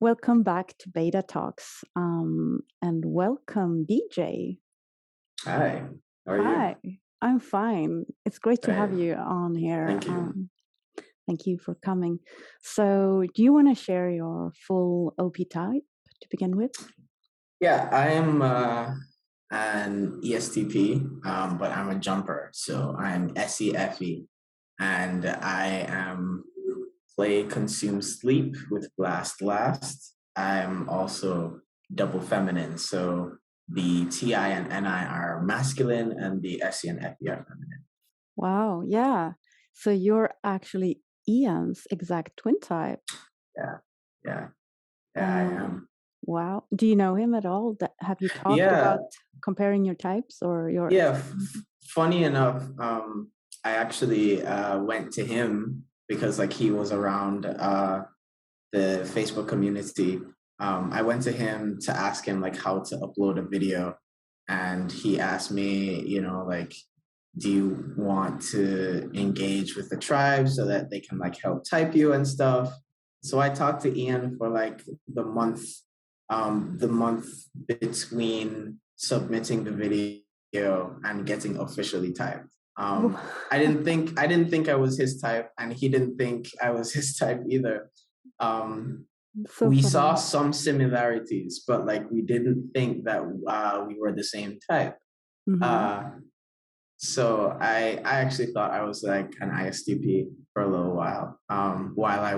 Welcome back to Beta Talks, and welcome, DJ. Hi, how are you? Hi, I'm fine. It's great to have Great, you on here. thank you. Thank you for coming. So, do you want to share your full OP type to begin with? Yeah, I am an ESTP, but I'm a jumper, so I'm SEFE, and I am play, consume, sleep with blast, last. I'm also double feminine, so the TI and NI are masculine, and the SE and FE are feminine. Wow, yeah. So you're actually Ian's exact twin type. Yeah, I am. Wow. Do you know him at all? Have you talked Yeah, about comparing your types or your yeah. exact? Funny enough, I actually went to him because like he was around the Facebook community. I went to him to ask him like how to upload a video, and he asked me, like, do you want to engage with the tribe so that they can like help type you and stuff? So I talked to Ian for like the month between submitting the video and getting officially typed. I didn't think I was his type, and he didn't think I was his type either. So we funny. saw some similarities, but like we didn't think that we were the same type. So I actually thought I was like an ISTP for a little while, while I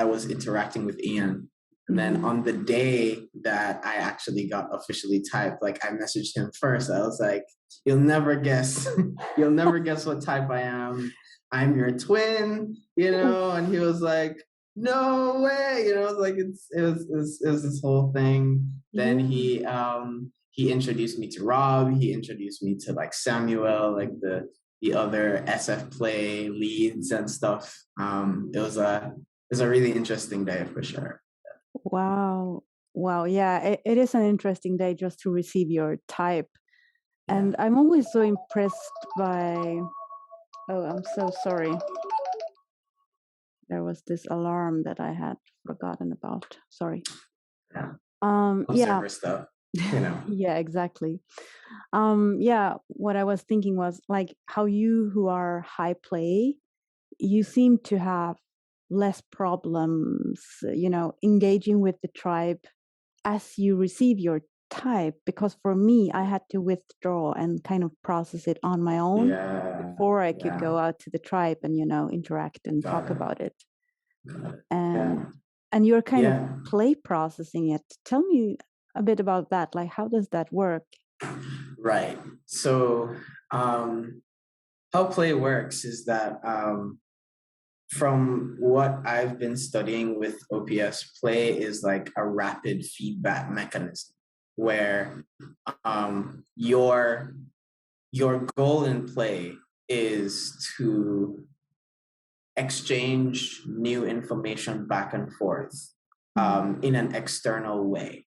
was interacting with Ian. And then on the day that I actually got officially typed, like I messaged him first. I was like, "You'll never guess, you'll never guess what type I am. I'm your twin," And he was like, "No way," It was like it was this whole thing. Then he introduced me to Rob. He introduced me to like Samuel, like the other SF play leads and stuff. It was a really interesting day for sure. Wow. Wow. Yeah, it is an interesting day just to receive your type. And I'm always so impressed by. Oh, I'm so sorry. There was this alarm that I had forgotten about. Sorry. Observer stuff, Yeah, exactly. Yeah, what I was thinking was like how you who are high play, you seem to have less problems, engaging with the tribe as you receive your type, because for me I had to withdraw and kind of process it on my own before I could go out to the tribe and interact and talk about it. And you're kind of play processing it. Tell me a bit about that. Like, how does that work? Right. So how play works is that from what I've been studying with OPS, play is like a rapid feedback mechanism where your goal in play is to exchange new information back and forth in an external way.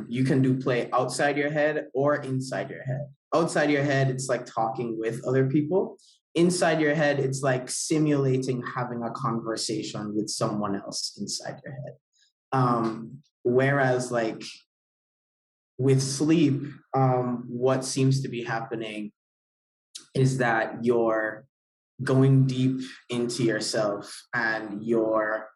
You can do play outside your head or inside your head. Outside your head, it's like talking with other people. Inside your head, it's like simulating having a conversation with someone else inside your head. Whereas like with sleep, what seems to be happening is that you're going deep into yourself and you're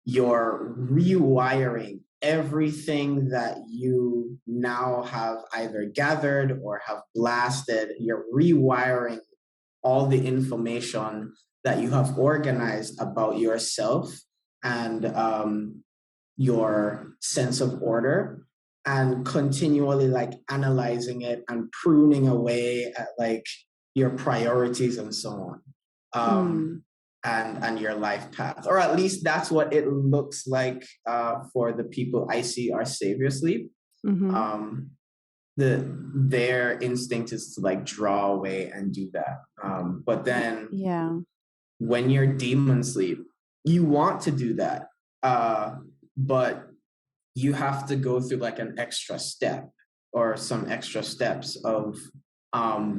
rewiring everything that you now have either gathered or have blasted. You're rewiring all the information that you have organized about yourself and your sense of order, and continually like analyzing it and pruning away at like your priorities and so on. And your life path, or at least that's what it looks like for the people I see are savior sleep. Their instinct is to like draw away and do that. But then when you're demon sleep, you want to do that, but you have to go through like an extra step or some extra steps of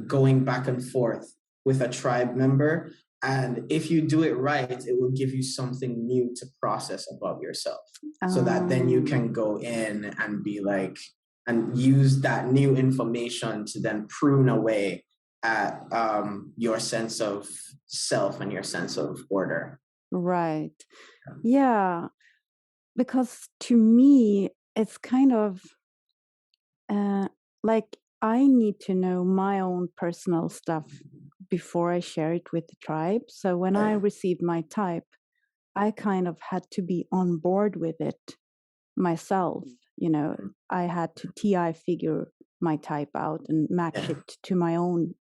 going back and forth with a tribe member And if you do it right, it will give you something new to process about yourself. So that then you can Um, go in and be like, and use that new information to then prune away at your sense of self and your sense of order. right. Yeah, because to me, it's kind of like I need to know my own personal stuff before I share it with the tribe. So when I Right. received my type, I kind of had to be on board with it myself. You know, I had to TI figure my type out and match Yeah. it to my own,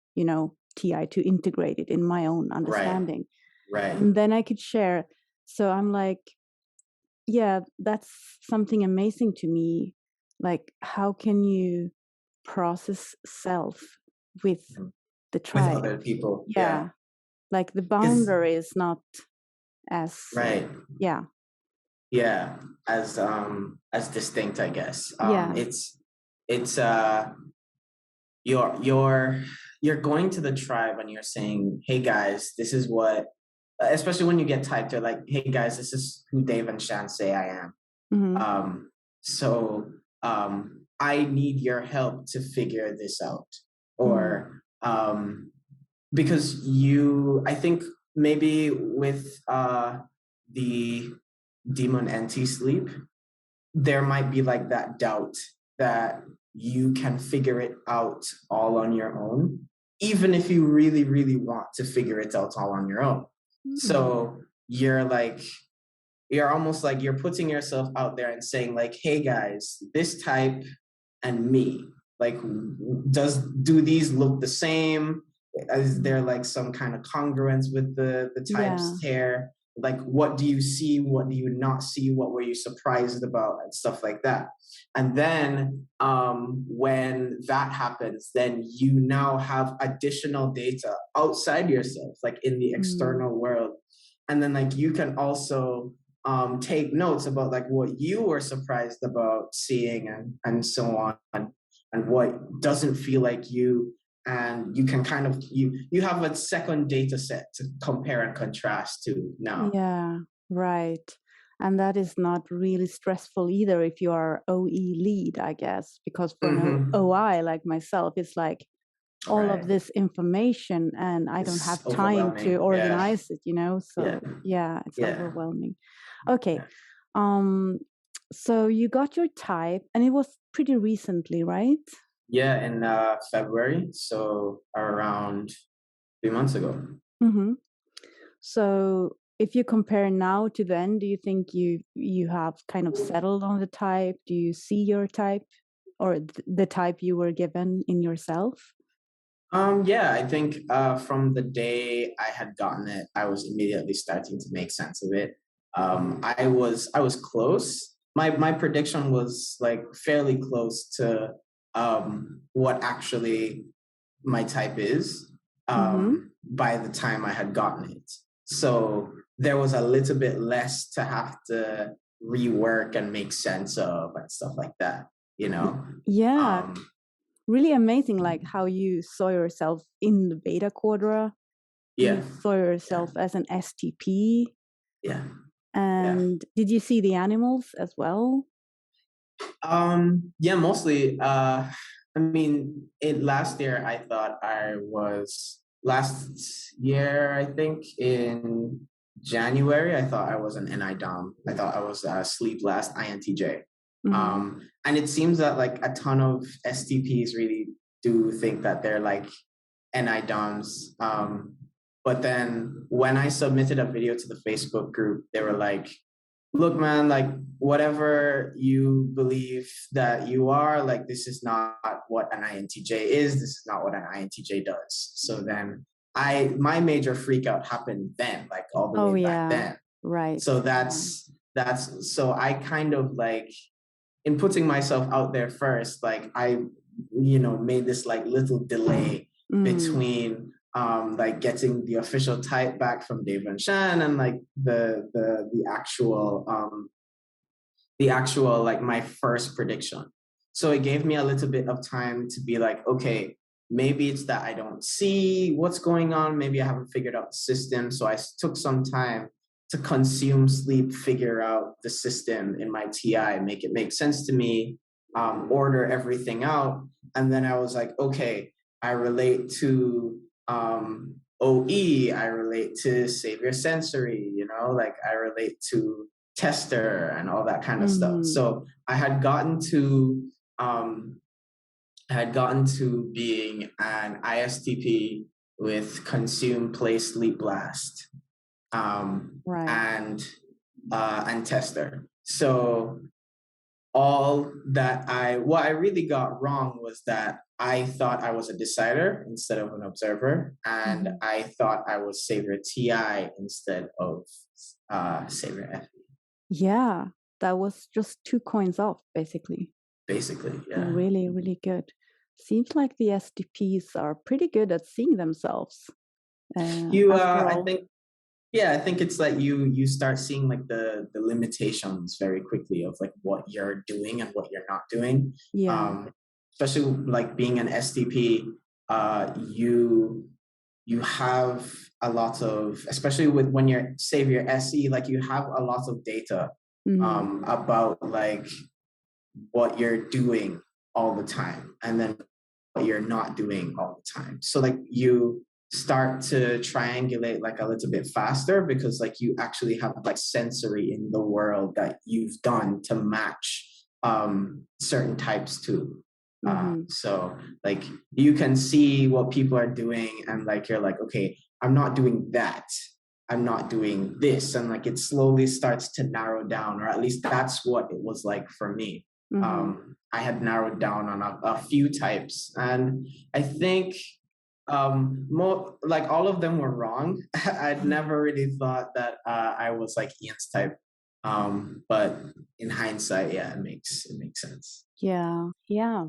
TI to integrate it in my own Right. understanding. Right. And then I could share. So I'm like, yeah, that's something amazing to me. Like, how can you process self with the With tribe? other people. Yeah. Yeah, like the Because boundary is not as, right. yeah, Yeah. As distinct, I guess. yeah, It's you're you're going to the tribe and you're saying, hey guys, this is what, especially when you get typed, they're like, hey guys, this is who Dave and Shan say I am. hmm, So I need your help to figure this out. mm, Or because I think maybe with the demon anti sleep, there might be like that doubt that you can figure it out all on your own, even if you really, really want to figure it out all on your own. mm, So you're like, you're almost like you're putting yourself out there and saying like, hey guys, this type and me, like, do these look the same? Is there like some kind of congruence with the yeah, types here? Like, what do you see? What do you not see? What were you surprised about? And stuff like that. And then when that happens, then you now have additional data outside yourself, like in the mm, external world. And then like you can also take notes about like what you were surprised about seeing and so on, and what doesn't feel like you, and you can kind of you have a second data set to compare and contrast to now. yeah, right. And that is not really stressful either if you are OE lead, I guess, because for an Mm-hmm. OI like myself, it's like all of Right. this information and I don't have It's time to overwhelming. Yeah. organize it, Yeah. So yeah, it's Yeah. overwhelming. Okay. Yeah. Um, so you got your type and it was pretty recently, right? Yeah, in February, so around 3 months ago. Mm-hmm. So if you compare now to then, do you think you have kind of settled on the type? Do you see your type or the type you were given in yourself? Yeah, I think from the day I had gotten it, I was immediately starting to make sense of it. I was close. My prediction was like fairly close to what actually my type is Mm-hmm. by the time I had gotten it. So there was a little bit less to have to rework and make sense of and stuff like that, you know? Yeah, Um, really amazing, like how you saw yourself in the beta quadra. You yeah, saw yeah, yourself as an STP. yeah, yeah. And did you see the animals as well? Yeah, mostly. I mean, last year I thought I was last year, I think in January, I thought I was an NI Dom. I thought I was sleep last INTJ. Mm-hmm. And it seems that like a ton of STPs really do think that they're like NI DOMs. But then when I submitted a video to the Facebook group, they were like, look, man, like whatever you believe that you are, like this is not what an INTJ is. This is not what an INTJ does. So then my major freak out happened then, like all the Oh way back yeah, then. right. So Yeah. that's so I kind of like in putting myself out there first, like I, made this like little delay Mm, between like getting the official type back from Dave and Shan and like the actual like my first prediction. So it gave me a little bit of time to be like, okay, maybe it's that I don't see what's going on. Maybe I haven't figured out the system. So I took some time to consume sleep, figure out the system in my TI, make it make sense to me, order everything out. And then I was like, okay, I relate to OE, I relate to Savior Sensory, like I relate to Tester and all that kind of stuff. Mm-hmm. So um, I had gotten to being an ISTP with consume, play, sleep, blast, Right. and tester. So all that what I really got wrong was that I thought I was a decider instead of an observer, and Mm-hmm. I thought I was Savior TI instead of Savior F. Yeah, that was just 2 coins off, basically. Basically, yeah. Really, really good. Seems like the STPs are pretty good at seeing themselves. After I all, think, yeah, I think it's like you start seeing like the limitations very quickly of like what you're doing and what you're not doing. yeah. Um, Especially like being an STP, you have a lot of, especially with when you're Savior SE, like you have a lot of data Mm-hmm. about like what you're doing all the time, and then what you're not doing all the time. So like you start to triangulate like a little bit faster because like you actually have like sensory in the world that you've done to match certain types too. Mm-hmm. So like you can see what people are doing and like you're like, okay, I'm not doing that. I'm not doing this. And like it slowly starts to narrow down, or at least that's what it was like for me. Mm-hmm. I had narrowed down on a few types, and I think more like all of them were wrong. I'd never really thought that I was like Ian's type, but in hindsight, yeah, it makes sense. Yeah, yeah.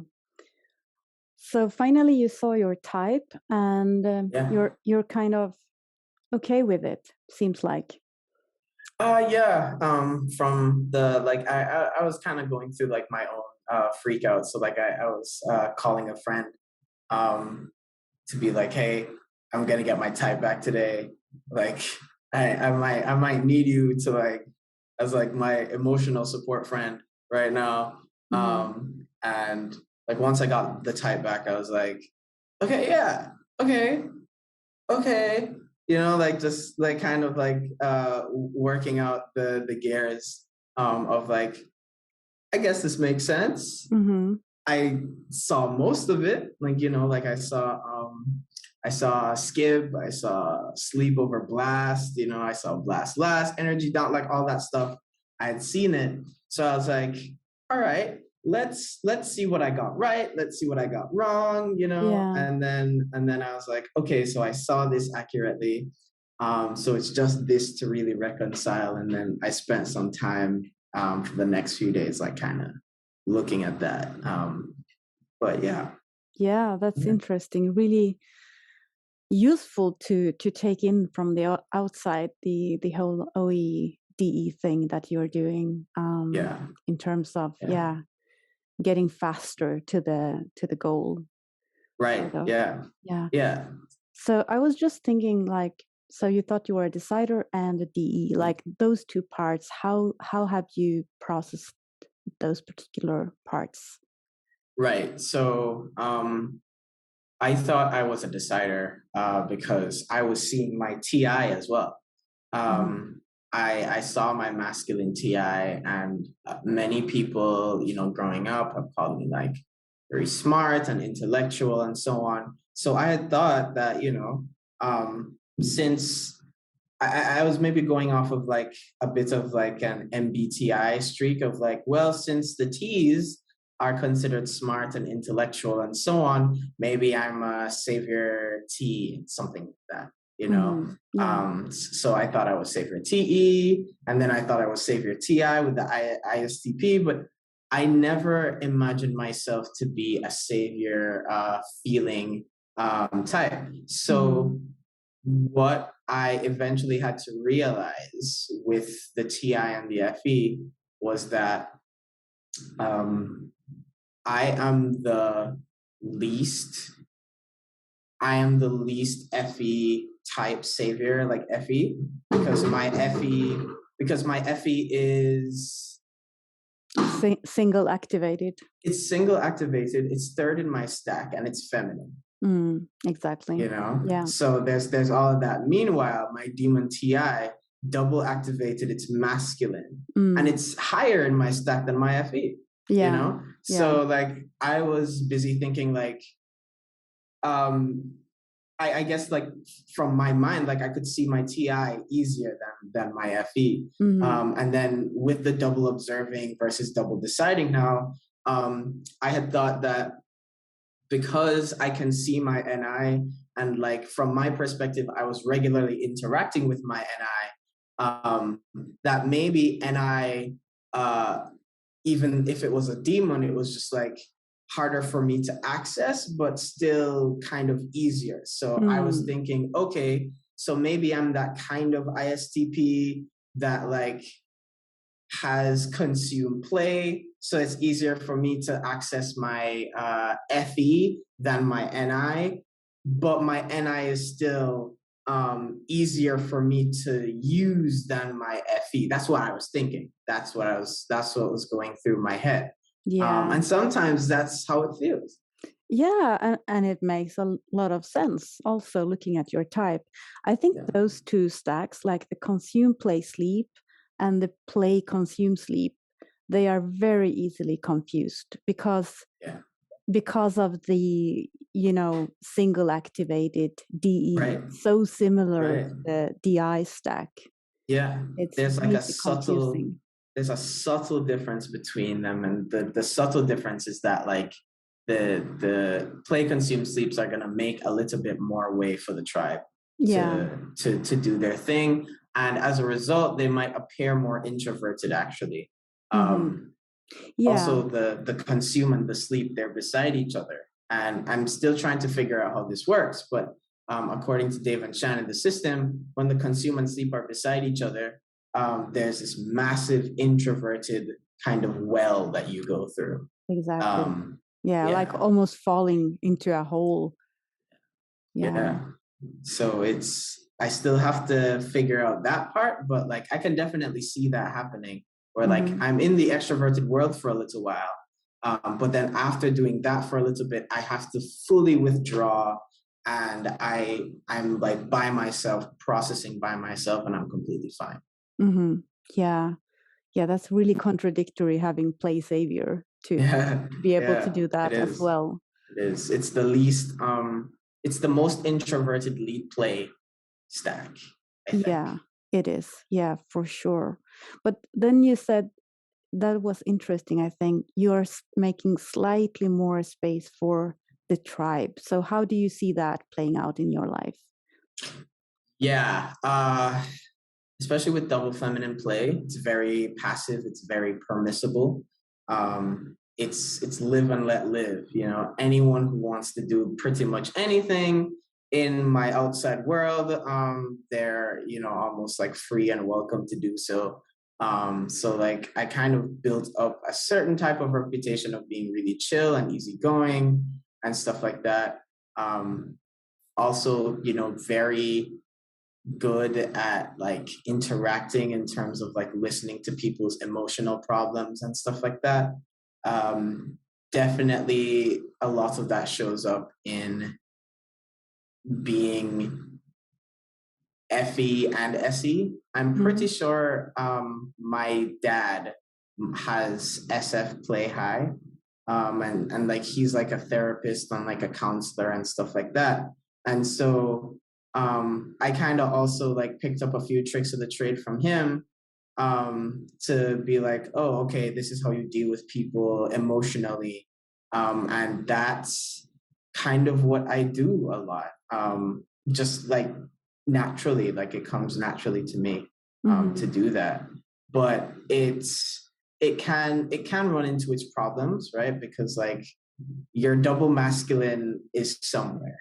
So finally, you saw your type, and Yeah. you're kind of okay with it. Seems like. Yeah. From the like, I was kind of going through like my own freak out. So like, I was calling a friend um to be like, hey, I'm gonna get my type back today. Like, I might need you to like as like my emotional support friend right now. Mm-hmm. And like once I got the type back, I was like, okay, yeah, okay, okay, like just like kind of like working out the gears of like, I guess this makes sense. Mm-hmm. I saw most of it, like like I saw skip, I saw sleep over blast, I saw blast last, energy down, like all that stuff. I had seen it, so I was like, all right, let's see what I got right, let's see what I got wrong, Yeah. and then I was like, okay, so I saw this accurately, so it's just this to really reconcile, and then I spent some time for the next few days, like kind of looking at that. But yeah. Yeah, that's Yeah. interesting. Really useful to take in from the outside the whole OEDE thing that you're doing Yeah. in terms of Yeah. getting faster to the goal, Right. sort of. Yeah. Yeah. Yeah. So I was just thinking, like, so you thought you were a decider and a DE, like those two parts. How have you processed those particular parts? Right. So I thought I was a decider because I was seeing my TI as well. Mm-hmm. I saw my masculine TI, and many people, growing up have called me like very smart and intellectual and so on. So I had thought that, since I was maybe going off of like a bit of like an MBTI streak of like, well, since the T's are considered smart and intellectual and so on, maybe I'm a savior T, something like that, you know? Mm-hmm. Yeah. So I thought I was savior TE, and then I thought I was savior TI with the ISTP, but I never imagined myself to be a savior feeling type. Mm-hmm. So what I eventually had to realize with the TI and the FE was that um, I am the least I am the least FE type savior, like FE, because my FE is Single activated. it's single activated, it's third in my stack, and it's feminine. Exactly. You know? Yeah. So there's all of that. Meanwhile, my demon TI, double activated, it's masculine. And it's higher in my stack than my FE. Yeah. You know? So like I was busy thinking like I guess like from my mind, like I could see my TI easier than my FE. And then with the double observing versus double deciding now, I had thought that because I can see my NI and like from my perspective, I was regularly interacting with my NI, that maybe NI, even if it was a demon, it was just like harder for me to access, but still kind of easier. So I was thinking, okay, so maybe I'm that kind of ISTP that like has consumed play, so it's easier for me to access my FE than my NI, but my NI is still easier for me to use than my FE. That's what I was thinking. That's what was going through my head. Yeah. And sometimes that's how it feels. Yeah, and it makes a lot of sense. Also, looking at your type, I think those two stacks, like the consume, play, sleep, and the play, consume, sleep, they are very easily confused because of the single activated DE, so similar to the DI stack. Yeah, it's there's like really a confusing. there's a subtle difference between them, and the subtle difference is that like the play consume sleeps are gonna make a little bit more way for the tribe to do their thing, and as a result, they might appear more introverted actually. Also, the consume and the sleep, they're beside each other, and I'm still trying to figure out how this works, but according to Dave and Shannon, the system, when the consume and sleep are beside each other, there's this massive introverted kind of well that you go through. Exactly. Like almost falling into a hole. So I still have to figure out that part, but like I can definitely see that happening where like I'm in the extroverted world for a little while. But then after doing that for a little bit, I have to fully withdraw, and I'm like by myself, processing by myself, and I'm completely fine. Yeah, that's really contradictory, having play savior to be able to do that as well. It is. It's the least it's the most introverted lead play stack, I think. Yeah, it is. Yeah, for sure. But then you said, that was interesting, I think, you're making slightly more space for the tribe. So how do you see that playing out in your life? Yeah, especially with double feminine play, it's very passive, it's very permissible. It's live and let live. You know, anyone who wants to do pretty much anything in my outside world, they're almost like free and welcome to do so. So like I kind of built up a certain type of reputation of being really chill and easygoing and stuff like that. Also, very good at like interacting in terms of like listening to people's emotional problems and stuff like that. Definitely a lot of that shows up in being FE and SE. I'm pretty sure my dad has SF play high. And like he's like a therapist and like a counselor and stuff like that. And so I kind of also like picked up a few tricks of the trade from him, to be like, oh, okay, this is how you deal with people emotionally. And that's kind of what I do a lot. Just like naturally, like it comes naturally to me to do that. But it can run into its problems, right? Because like your double masculine is somewhere,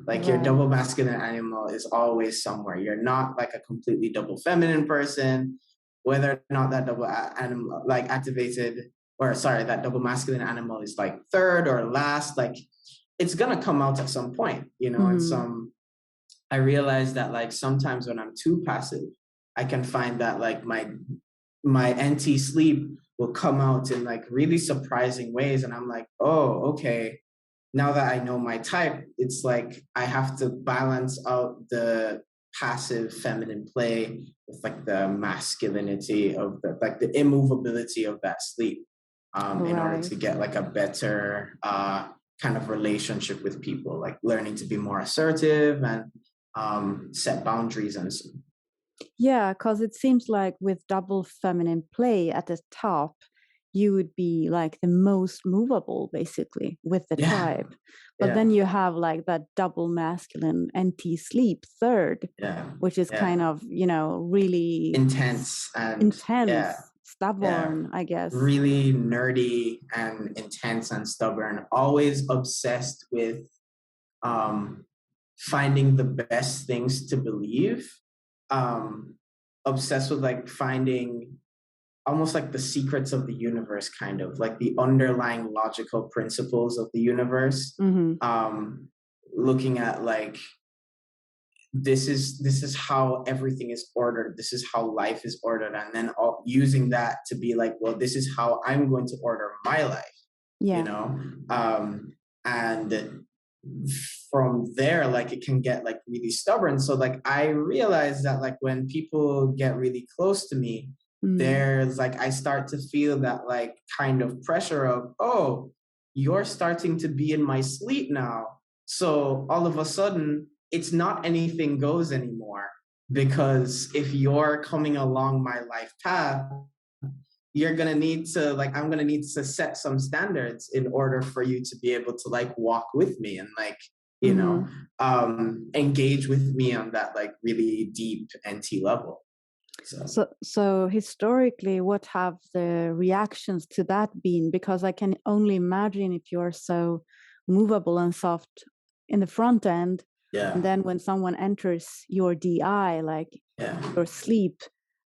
like your double masculine animal is always somewhere. You're not like a completely double feminine person, whether or not that double animal like activated, or sorry, that double masculine animal is like third or last, like it's gonna come out at some point, you know, and I realized that like sometimes when I'm too passive, I can find that like my NT sleep will come out in like really surprising ways. And I'm like, oh, okay. Now that I know my type, it's like I have to balance out the passive feminine play with like the masculinity of the like the immovability of that sleep, in order to get like a better kind of relationship with people, like learning to be more assertive and set boundaries and so. Yeah, because it seems like with double feminine play at the top, you would be like the most movable basically with the Yeah, type. But yeah, then you have like that double masculine NT sleep third, yeah, which is yeah. kind of, you know, really Intense and yeah, intense, yeah. stubborn, I guess. Really nerdy and intense and stubborn, always obsessed with um, finding the best things to believe, um, obsessed with like finding almost like the secrets of the universe, kind of like the underlying logical principles of the universe. Looking at like this is how everything is ordered, this is how life is ordered, and then using that to be like, well, this is how I'm going to order my life, you Yeah. know. And from there, like it can get like really stubborn. So like I realized that like when people get really close to me, there's like I start to feel that like kind of pressure of, oh, you're starting to be in my sleep now, so all of a sudden it's not anything goes anymore, because if you're coming along my life path, you're gonna need to like I'm gonna need to set some standards in order for you to be able to like walk with me and like, you know, engage with me on that like really deep NT level. So historically, what have the reactions to that been? Because I can only imagine if you're so movable and soft in the front end, and then when someone enters your DI, like your sleep,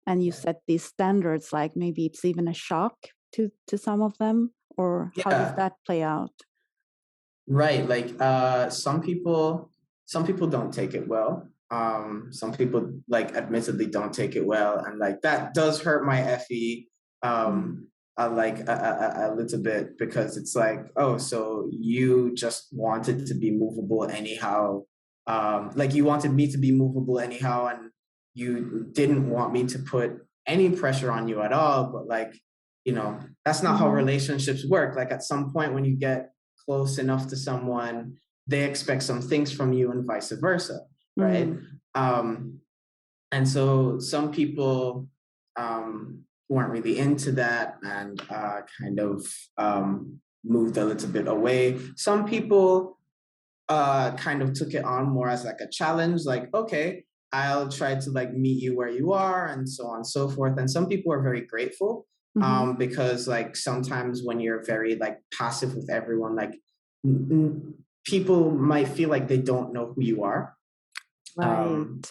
and you set these standards, like maybe it's even a shock to some of them, or how does that play out? Right. Like some people don't take it well. Some people like admittedly don't take it well. And like that does hurt my FE like a little bit, because it's like, oh, so you just wanted to be movable anyhow. Like you wanted me to be movable anyhow, and you didn't want me to put any pressure on you at all. But like, you know, that's not how relationships work. Like at some point when you get close enough to someone, they expect some things from you and vice versa, right? And so some people weren't really into that and kind of moved a little bit away. Some people kind of took it on more as like a challenge, like, okay, I'll try to like meet you where you are and so on and so forth. And some people are very grateful, because like sometimes when you're very like passive with everyone, like people might feel like they don't know who you are. And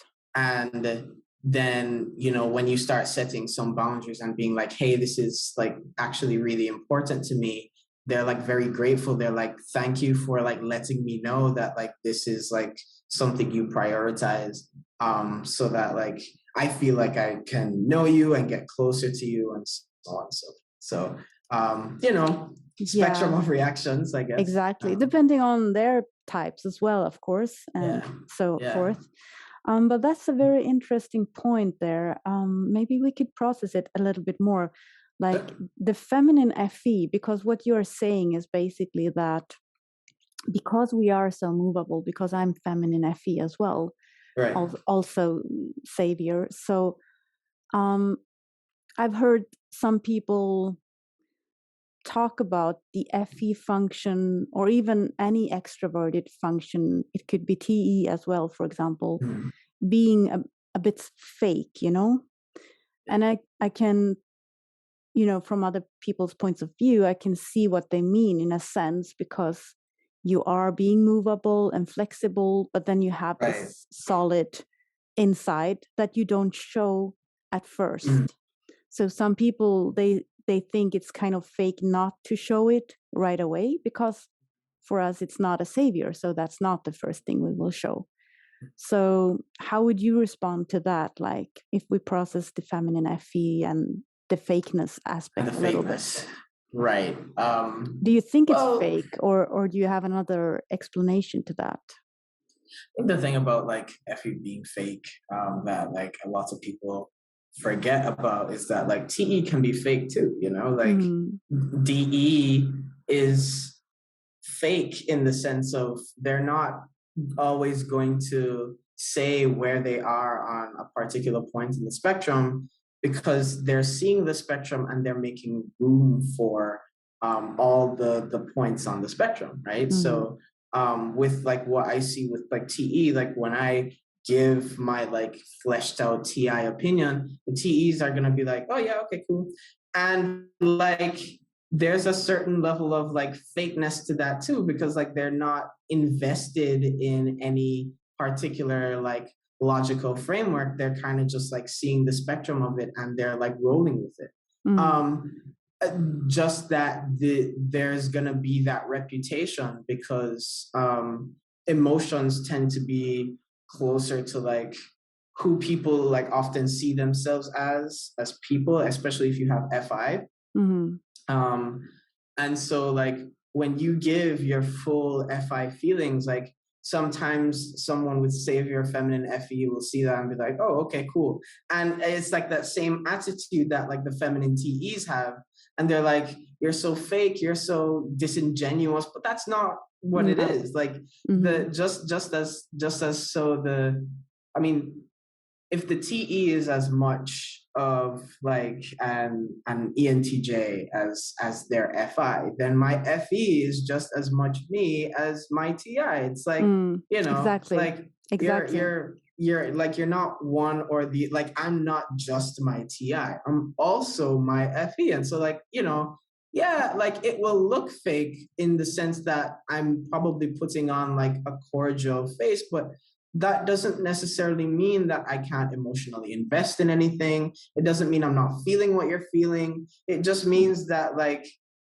then, you know, when you start setting some boundaries and being like, hey, this is like actually really important to me, they're like very grateful. They're like, thank you for like letting me know that like this is like something you prioritize, so that like I feel like I can know you and get closer to you and so on. So you know, spectrum of reactions, I guess. Exactly, depending on their types as well, of course, and so forth. But that's a very interesting point there. Maybe we could process it a little bit more, like the feminine FE, because what you're saying is basically that because we are so movable, because I'm feminine FE as well, also savior. So I've heard some people talk about the FE function, or even any extroverted function. It could be TE as well, for example, being a bit fake, you know? And I can, you know, from other people's points of view, I can see what they mean in a sense, because you are being movable and flexible, but then you have this solid inside that you don't show at first. So some people, they think it's kind of fake not to show it right away, because for us, it's not a savior. So that's not the first thing we will show. So how would you respond to that? Like if we process the feminine FE and the fakeness aspect a little bit. Right. Do you think it's fake, or do you have another explanation to that? I think the thing about like FE being fake, that like a lot of people forget about is that like TE can be fake too, you know, like DE is fake in the sense of they're not always going to say where they are on a particular point in the spectrum, because they're seeing the spectrum and they're making room for all the points on the spectrum, right? So with like what I see with like TE, like when I give my like fleshed out TI opinion, the TEs are gonna be like, oh yeah, okay, cool. And like there's a certain level of like fakeness to that too, because like they're not invested in any particular like logical framework. They're kind of just like seeing the spectrum of it and they're like rolling with it. Just that there's gonna be that reputation because emotions tend to be closer to like who people like often see themselves as people, especially if you have FI. And so like when you give your full FI feelings, like sometimes someone with savior feminine FE will see that and be like, oh, okay, cool. And it's like that same attitude that like the feminine TEs have. And they're like, you're so fake, you're so disingenuous, but that's not what it is. Like the just as so the, I mean, if the TE is as much of like an ENTJ as their FI, then my FE is just as much me as my TI. It's like, you know, exactly. like you're like, you're not one or the, like, I'm not just my TI, I'm also my FE. And so like, you know, yeah, like it will look fake in the sense that I'm probably putting on like a cordial face, but that doesn't necessarily mean that I can't emotionally invest in anything. It doesn't mean I'm not feeling what you're feeling. It just means that like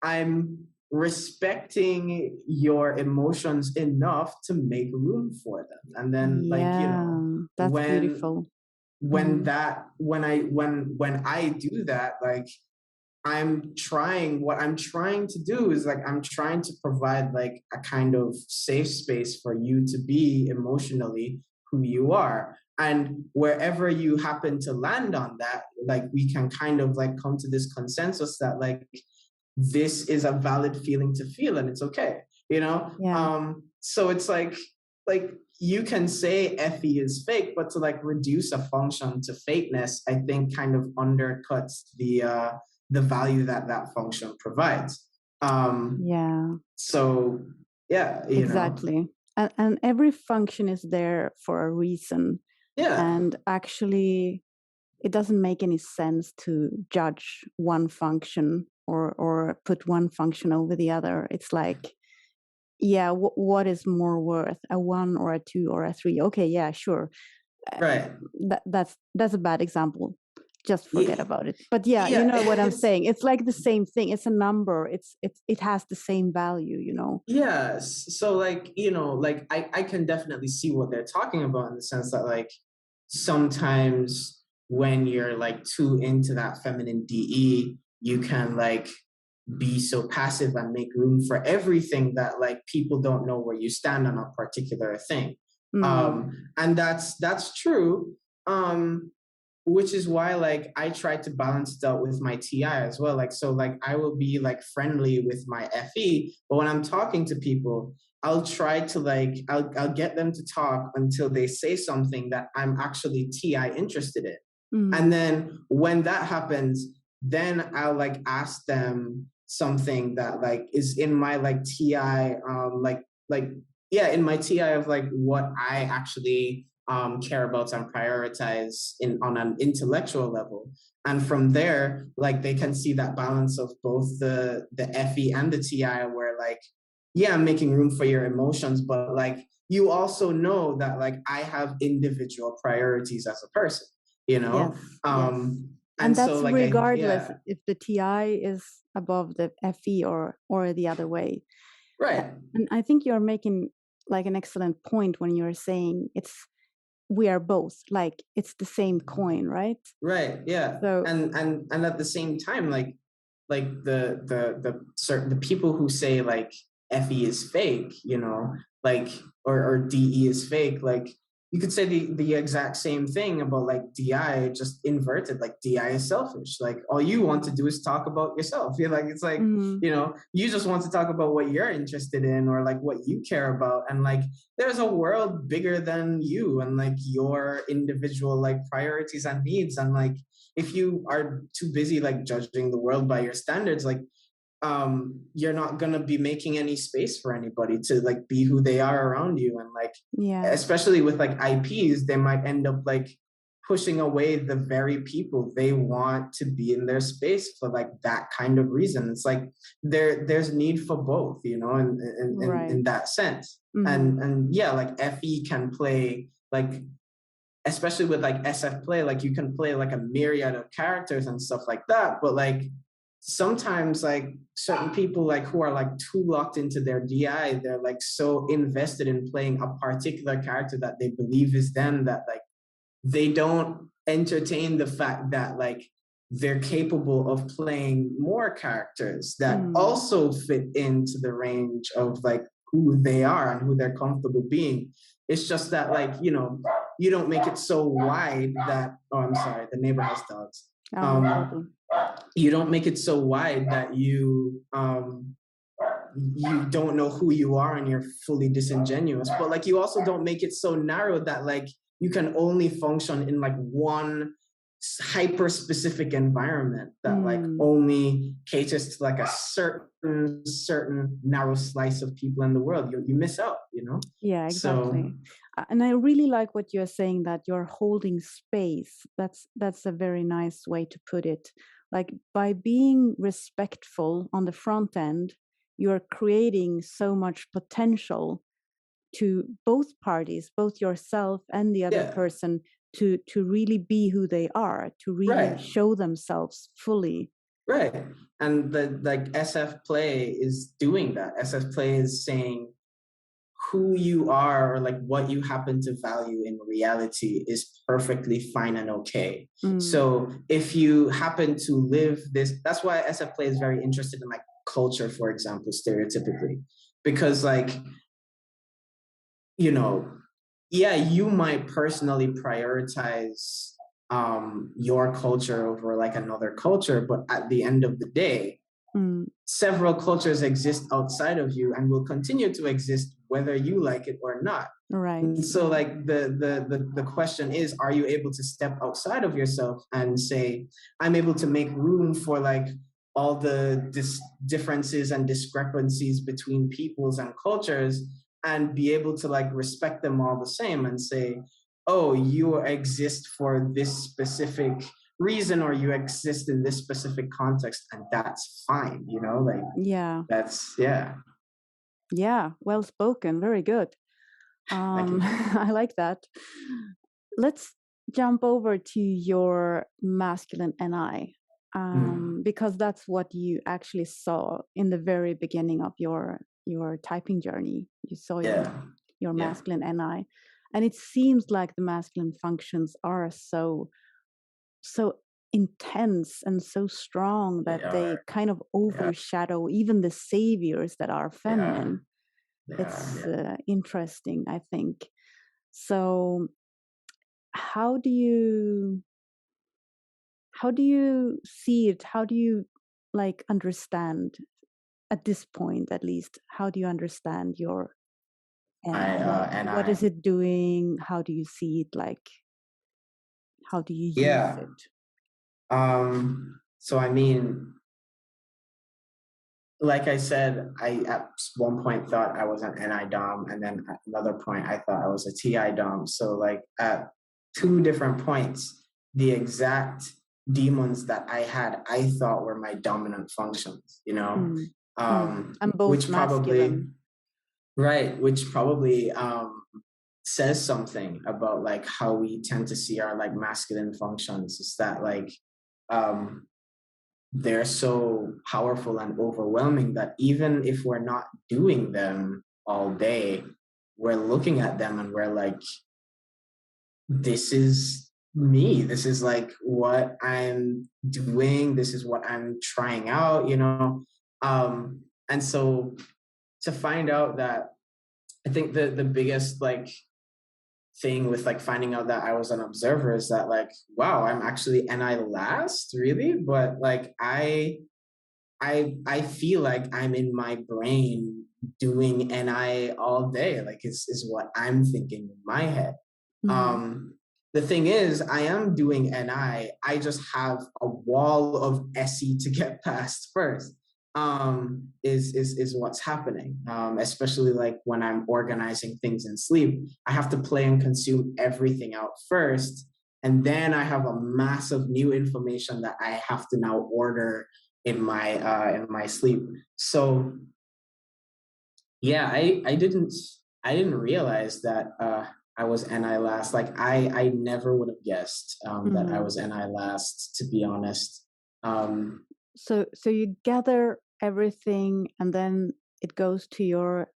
I'm respecting your emotions enough to make room for them. And then like, you know, that's beautiful. When I do that, like what I'm trying to do is like, I'm trying to provide like a kind of safe space for you to be emotionally who you are. And wherever you happen to land on that, like we can kind of like come to this consensus that like, this is a valid feeling to feel and it's okay, you know? So it's like you can say FE is fake, but to like reduce a function to fakeness, I think kind of undercuts the value that that function provides. So yeah, exactly. And every function is there for a reason. And actually, it doesn't make any sense to judge one function or put one function over the other. It's like, yeah, what is more worth, a 1 or a 2 or a 3? Okay, yeah, sure. Right. That's a bad example. Just forget about it. But yeah, you know what I'm saying. It's like the same thing. It's a number. It has the same value, you know. Yes. So like, you know, like I can definitely see what they're talking about in the sense that like sometimes when you're like too into that feminine DE, you can like be so passive and make room for everything that like people don't know where you stand on a particular thing. And that's true. Which is why like I try to balance it out with my TI as well. Like, so like I will be like friendly with my FE, but when I'm talking to people, I'll try to like, I'll get them to talk until they say something that I'm actually TI interested in. And then when that happens, then I'll like ask them something that like is in my like TI, in my TI of like what I actually care about and prioritize on an intellectual level. And from there, like they can see that balance of both the FE and the TI where like, yeah, I'm making room for your emotions, but like you also know that like I have individual priorities as a person, you know? Yes. And that's so, like, regardless if the TI is above the FE or the other way. Right. And I think you're making like an excellent point when you're saying we are both, like it's the same coin, right? Right. Yeah. So And at the same time, like the people who say like FE is fake, you know, like or DE is fake, like you could say the exact same thing about like DI, just inverted. Like DI is selfish. Like all you want to do is talk about yourself. You're like, it's like, you know, you just want to talk about what you're interested in or like what you care about. And like there's a world bigger than you and like your individual like priorities and needs. And like if you are too busy like judging the world by your standards, like you're not gonna be making any space for anybody to like be who they are around you. And like yeah, especially with like IPs, they might end up like pushing away the very people they want to be in their space for like that kind of reason. It's like there's need for both, you know, in that sense. And yeah, like FE can play like, especially with like SF play, like you can play like a myriad of characters and stuff like that. But like sometimes like certain people like who are like too locked into their DI, they're like so invested in playing a particular character that they believe is them that like they don't entertain the fact that like they're capable of playing more characters that also fit into the range of like who they are and who they're comfortable being. It's just that like, you know, you don't make it so wide that, oh, I'm sorry, the neighbor has dogs. You don't make it so wide that you don't know who you are and you're fully disingenuous. But like you also don't make it so narrow that like you can only function in like one hyper specific environment that like only caters to like a certain narrow slice of people in the world. You miss out, you know? Yeah, exactly. And I really like what you're saying, that you're holding space. That's a very nice way to put it. Like by being respectful on the front end, you're creating so much potential to both parties, both yourself and the other person, to really be who they are, to really show themselves fully. Right. And the like SF play is doing that. SF play is saying who you are or like what you happen to value in reality is perfectly fine and okay. So if you happen to live this, that's why SF play is very interested in like culture, for example, stereotypically, because like, you know, yeah, you might personally prioritize your culture over like another culture, but at the end of the day, several cultures exist outside of you and will continue to exist whether you like it or not. Right. And so like the question is, are you able to step outside of yourself and say, I'm able to make room for like all the differences and discrepancies between peoples and cultures and be able to like respect them all the same and say, oh, you exist for this specific reason or you exist in this specific context and that's fine, you know, like that's well spoken, very good. I like that. Let's jump over to your masculine NI, because that's what you actually saw in the very beginning of your typing journey. You saw your masculine NI, and it seems like the masculine functions are so intense and so strong that they kind of overshadow even the saviors that are feminine. It's interesting, I think. So how do you see it? How do you like understand at this point, at least, how do you understand your NI? What is it doing? How do you see it? Like, how do you use it? So I mean, like I said, I at one point thought I was an NI Dom, and then at another point I thought I was a TI Dom. So like at two different points, the exact demons that I had, I thought were my dominant functions, you know, which probably, which probably says something about like how we tend to see our like masculine functions. Is that like they're so powerful and overwhelming that even if we're not doing them all day, we're looking at them and we're like, this is me. This is like what I'm doing. This is what I'm trying out, you know? And so to find out that, I think the biggest like thing with like finding out that I was an observer is that like, wow, I'm actually NI last, really? But like I feel like I'm in my brain doing NI all day. Like is what I'm thinking in my head. Mm-hmm. The thing is, I am doing NI. I just have a wall of SE to get past first. Is what's happening. Especially like when I'm organizing things in sleep, I have to play and consume everything out first, and then I have a massive new information that I have to now order in my sleep. So yeah, I didn't realize that I was NI last. Like I never would have guessed that I Mm-hmm. was NI last, to be honest. Um, So you gather everything and then it goes to your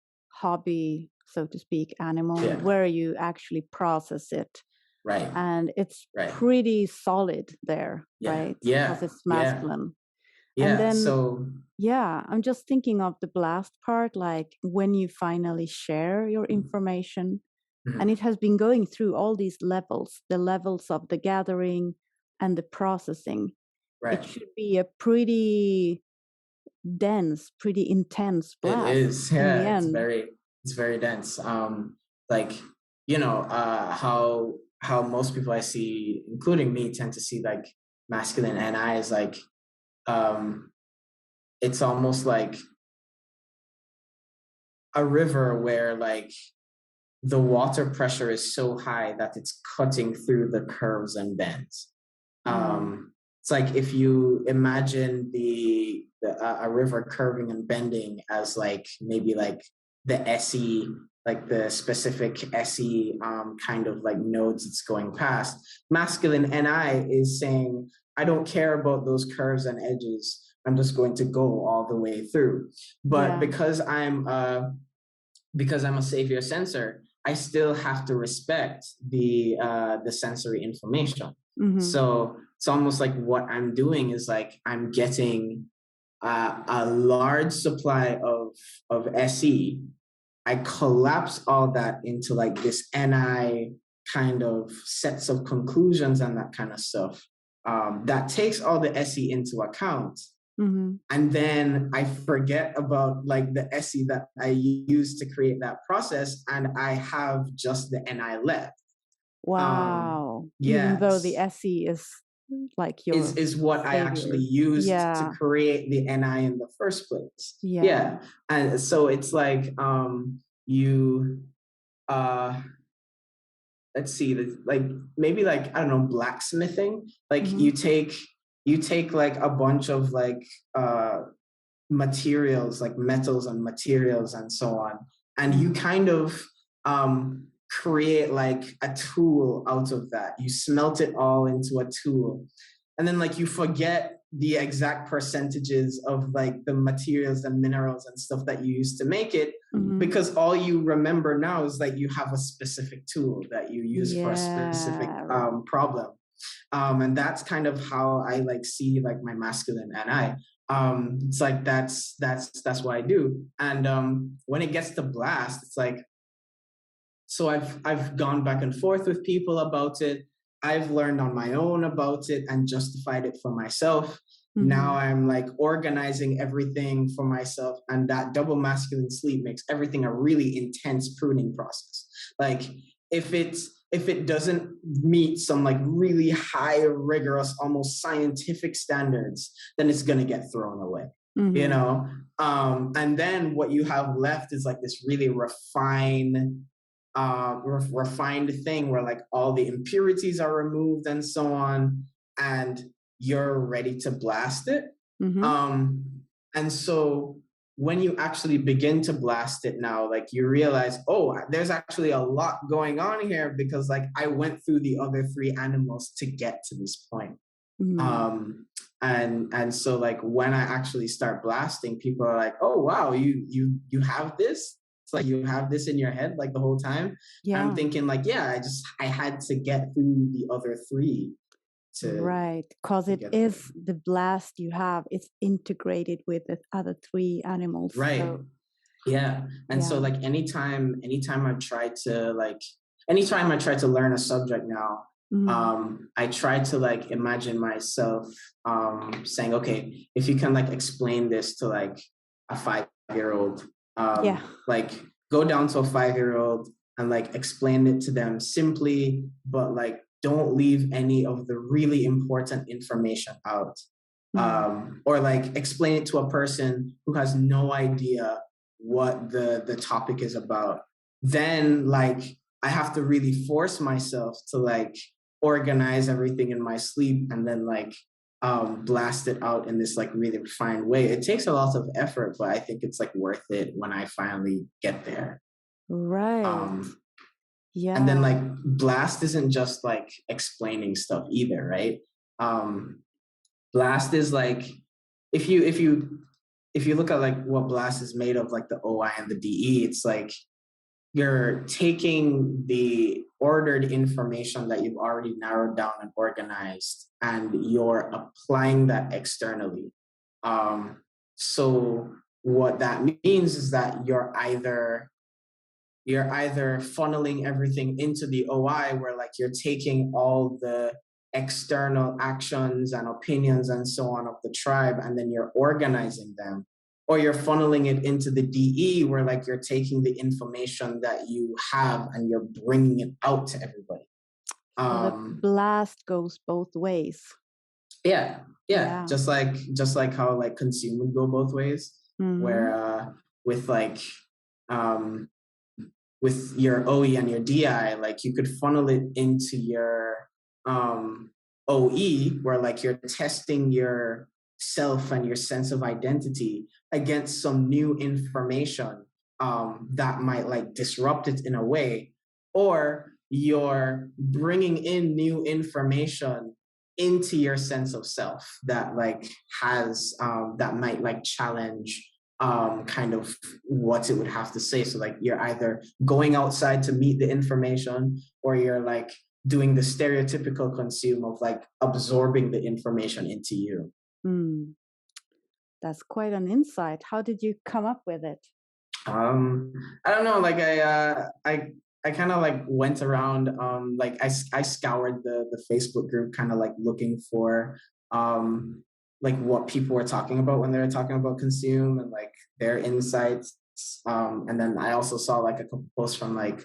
hobby, so to speak, animal, yeah, where you actually process it. right, And it's right, pretty solid there, yeah, right? Because yeah, it's yeah, masculine. And yeah. then, So yeah, I'm just thinking of the blast part, like when you finally share your information, and mhm, it has been going through all these levels, the levels of the gathering and the processing. It right, should be a pretty dense, pretty intense it blast is. in the Yeah, end. it's very dense. Like how most people I see, including me, tend to see like masculine NI is like um it's almost like a river where like the water pressure is so high that it's cutting through the curves and bends. Mm. It's like if you imagine a river curving and bending as like maybe like the SE, like the specific SE kind of like nodes it's going past. Masculine NI is saying, I don't care about those curves and edges. I'm just going to go all the way through. But Yeah. because I'm a savior sensor, I still have to respect the sensory information. Mm-hmm. So it's almost like what I'm doing is like I'm getting a large supply of SE. I collapse all that into like this NI kind of sets of conclusions and that kind of stuff. That takes all the SE into account, Mm-hmm. and then I forget about like the SE that I used to create that process, and I have just the NI left. Wow. Even though the Yes, SE is like your is what I actually savior. used to Yeah. create the NI in the first place. Yeah. Yeah, and so it's like you uh let's see, like maybe like I don't know, blacksmithing. Like Mm-hmm. you take like a bunch of like materials like metals and materials and so on, and you Mm-hmm. kind of create like a tool out of that. You smelt it all into a tool, and then like you forget the exact percentages of like the materials and minerals and stuff that you used to make it, Mm-hmm. because all you remember now is like you have a specific tool that you use for a specific Yeah. problem. And that's kind of how I like see like my masculine and I. It's like that's what I do. And when it gets to blast, it's like, so I've gone back and forth with people about it. I've learned on my own about it and justified it for myself. Now Mm-hmm. I'm like organizing everything for myself, and that double masculine sleep makes everything a really intense pruning process. Like if it doesn't meet some like really high, rigorous, almost scientific standards, then it's gonna get thrown away. You Mm-hmm. know, and then what you have left is like this really refined thing where like all the impurities are removed and so on, and you're ready to blast it. Mm-hmm. um and so when you actually begin to blast it now, like you realize, oh, there's actually a lot going on here, because like I went through the other three animals to get to this point. Mm-hmm. um And so like when I actually start blasting, people are like, oh wow, you have this. It's like you have this in your head like the whole time. I'm Yeah. thinking like, yeah, I had to get through the other three Right. Because to it get through. is the blast you have, it's integrated with the other three animals. Right. So, Yeah. And so yeah. like anytime I try to learn a subject now, Mm. I try to like imagine myself saying, okay, if you can like explain this to like a 5-year old, Yeah. like go down to a 5-year old and like explain it to them simply, but like don't leave any of the really important information out. Mm. Or like explain it to a person who has no idea what the topic is about. Then like I have to really force myself to like organize everything in my sleep and then like blast it out in this like really refined way. It takes a lot of effort, but I think it's like worth it when I finally get there. Right. um and then Yeah. like blast isn't just like explaining stuff either, right? Blast is like if you look at like what blast is made of, like the OI and the DE, it's like you're taking the ordered information that you've already narrowed down and organized, and you're applying that externally. So what that means is that you're either funneling everything into the OI, where like you're taking all the external actions and opinions and so on of the tribe, and then you're organizing them, or you're funneling it into the DE, where like you're taking the information that you have and you're bringing it out to everybody. So the blast goes both ways. Yeah, yeah, Yeah. just like how like consume would go both ways, Mm-hmm. where with like um with your OE and your DI, like you could funnel it into your OE, where like you're testing your self and your sense of identity against some new information that might like disrupt it in a way, or you're bringing in new information into your sense of self that like has that might like challenge kind of what it would have to say. So like you're either going outside to meet the information, or you're like doing the stereotypical consume of like absorbing the information into you. Mm. That's quite an insight. How did you come up with it? I don't know, like I kind of like went around, like I scoured the Facebook group, kind of like looking for um like what people were talking about when they were talking about consume and like their insights. And then I also saw like a couple posts from like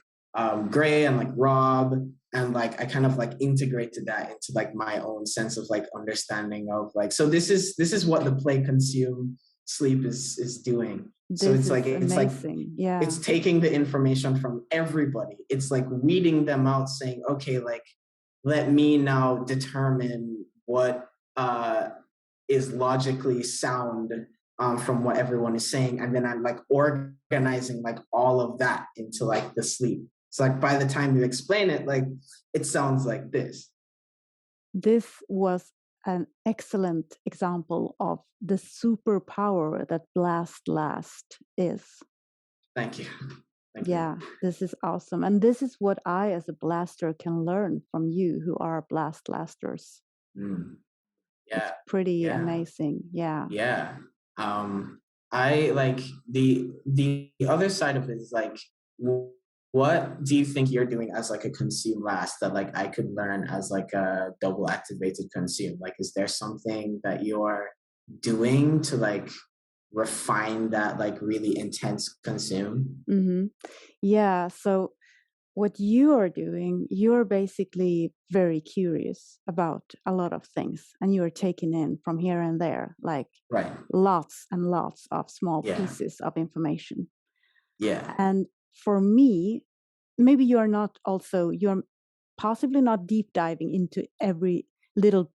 Gray and like Rob, and like I kind of like integrated that into like my own sense of like understanding of like, so this is what the play consume sleep is doing. So This it's is like amazing. Yeah. it's taking the information from everybody. It's like weeding them out, saying, okay, like let me now determine what is logically sound from what everyone is saying, and then I'm like organizing like all of that into like the sleep. So like by the time you explain it, like it sounds like this. This was an excellent example of the superpower that Blast Last is. Thank you. Thank you. Yeah, this is awesome. And this is what I, as a blaster, can learn from you who are Blast Lasters. Mm. It's Yeah. pretty Yeah. amazing. Yeah. Yeah. I like the other side of it is like, what do you think you're doing as like a consume last that like I could learn as like a double activated consume? Like, is there something that you're doing to like refine that like really intense consume? Mm-hmm. Yeah. So what you are doing, you're basically very curious about a lot of things, and you're taking in from here and there, like Right. lots and lots of small Yeah. pieces of information. Yeah. And for me, maybe you're possibly not deep diving into every little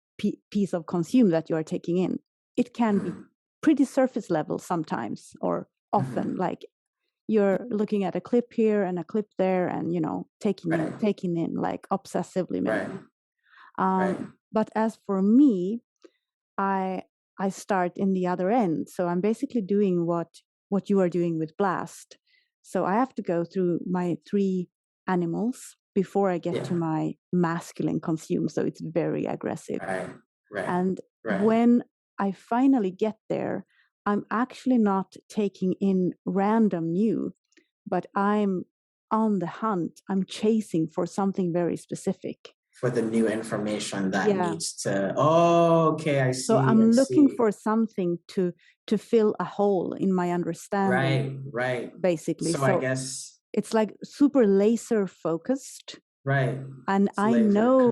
piece of consume that you are taking in. It can be pretty surface level sometimes, or often, like you're looking at a clip here and a clip there, and taking in like obsessively maybe. Right. Right. But as for me, I start in the other end. So I'm basically doing what you are doing with Blast. So I have to go through my 3 animals before I get to my masculine consume. So it's very aggressive. Right. And when I finally get there, I'm actually not taking in random new, but I'm on the hunt. I'm chasing for something very specific. For the new information that needs to. Oh, okay, I see. So I'm looking for something to fill a hole in my understanding. Right. Basically. So I guess it's like super laser focused. Right. And it's I know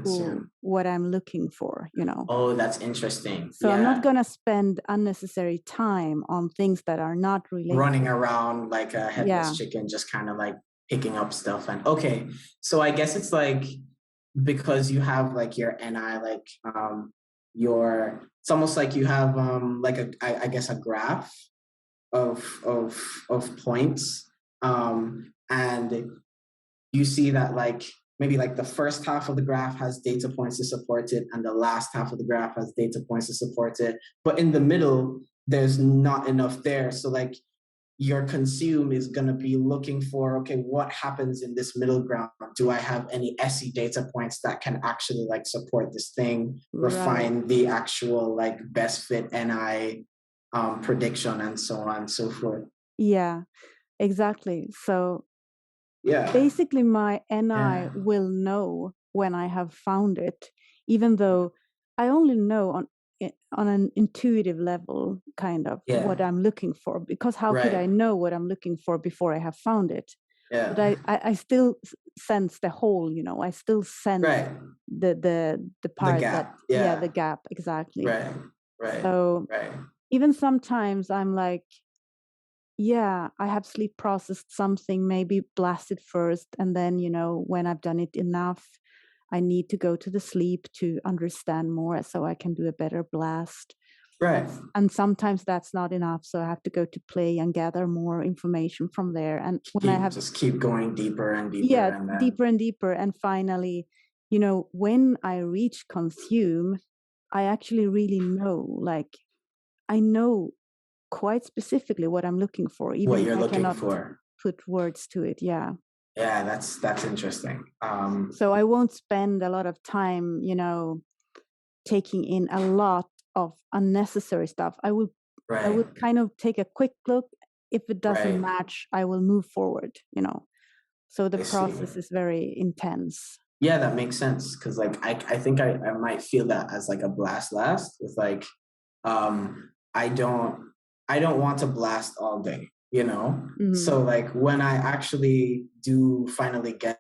what I'm looking for, Oh, that's interesting. So I'm not going to spend unnecessary time on things that are not related. Running around like a headless chicken, just kind of like picking up stuff. And okay, so I guess it's like, because you have like your NI, like it's almost like you have like I guess a graph of points, and you see that like maybe like the first half of the graph has data points to support it, and the last half of the graph has data points to support it, but in the middle there's not enough there. So like your consume is going to be looking for, okay, what happens in this middle ground? Do I have any SE data points that can actually like support this thing, refine the actual like best fit NI prediction, and so on and so forth? Yeah, exactly. So basically my NI will know when I have found it, even though I only know on an intuitive level, kind of what I'm looking for, because how could I know what I'm looking for before I have found it? But I still sense the whole, I still sense the part, the gap, the gap, exactly. So even sometimes I'm like, I have sleep processed something, maybe blasted first, and then, when I've done it enough, I need to go to the sleep to understand more so I can do a better blast. And sometimes that's not enough, so I have to go to play and gather more information from there. And when I have just keep going deeper and deeper, and then deeper and deeper, and finally, when I reach consume, I actually really know, like, I know quite specifically what I'm looking for, even what you're if I looking cannot for. put words to it. Yeah, that's interesting. So I won't spend a lot of time, taking in a lot of unnecessary stuff. I will kind of take a quick look. If it doesn't match, I will move forward, So the process is very intense. Yeah, that makes sense. Because like I think I might feel that as like a blast last, with like I don't want to blast all day, So like when I actually do finally get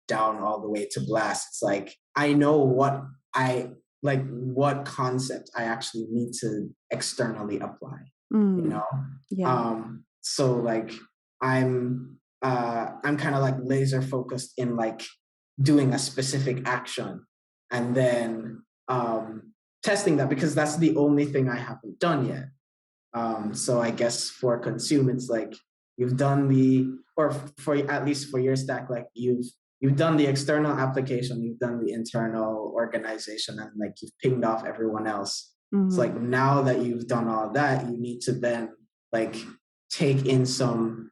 down all the way to blast, it's like I know what concept I actually need to externally apply, so like I'm kind of like laser focused in like doing a specific action, and then testing that, because that's the only thing I haven't done yet. So I guess for consume, it's like you've done or for at least for your stack, like you've done the external application, you've done the internal organization, and like you've pinged off everyone else. It's like now that you've done all that, you need to then like take in some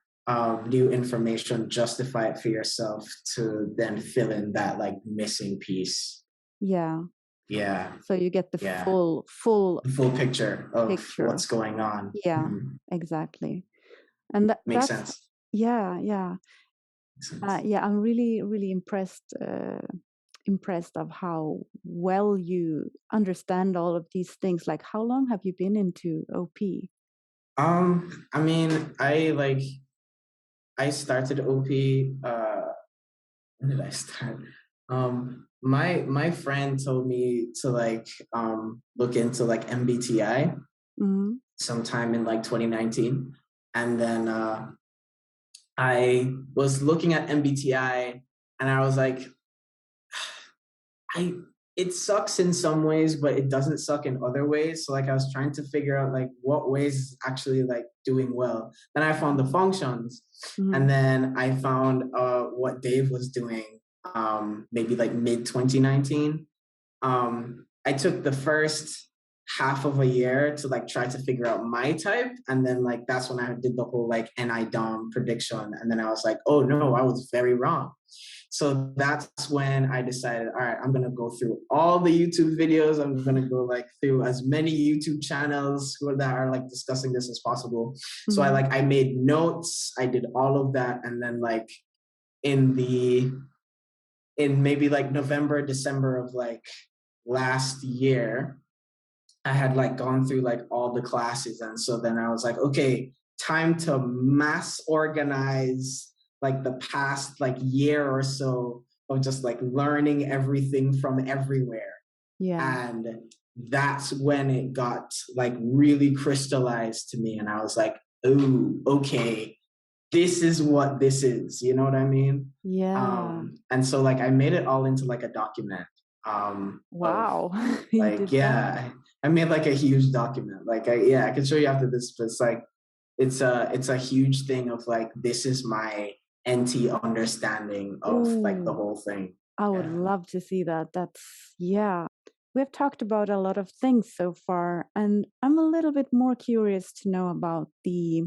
new information, justify it for yourself, to then fill in that like missing piece. Yeah. So you get the full picture of what's going on. Yeah, exactly. And that makes sense. Yeah. I'm really, really impressed of how well you understand all of these things. Like, how long have you been into OP? I mean, I started OP. When did I start? My friend told me to like look into like MBTI sometime in like 2019, and then I was looking at MBTI, and I was like, it sucks in some ways, but it doesn't suck in other ways. So like I was trying to figure out like what ways is actually like doing well. Then I found the functions, and then I found what Dave was doing maybe like mid 2019. I took the first half of a year to like try to figure out my type. And then like that's when I did the whole like NI-DOM prediction. And then I was like, oh no, I was very wrong. So that's when I decided, all right, I'm gonna go through all the YouTube videos. I'm gonna go like through as many YouTube channels that are like discussing this as possible. So Mhm. I made notes, I did all of that, and then like in the in maybe like November, December of like last year, I had like gone through like all the classes. And so then I was like, okay, time to mass organize like the past like year or so of just like learning everything from everywhere. Yeah. And that's when it got like really crystallized to me. And I was like, oh, okay, this is what this is. You know what I mean? Yeah. And so like I made it all into like a document of Wow. You like, did that? yeah, I made like a huge document. Like, I can show you after this, but it's like, it's a huge thing of like, this is my NT understanding of like the Ooh, whole thing. I would Yeah. love to see that. That's, yeah. We've talked about a lot of things so far, and I'm a little bit more curious to know about the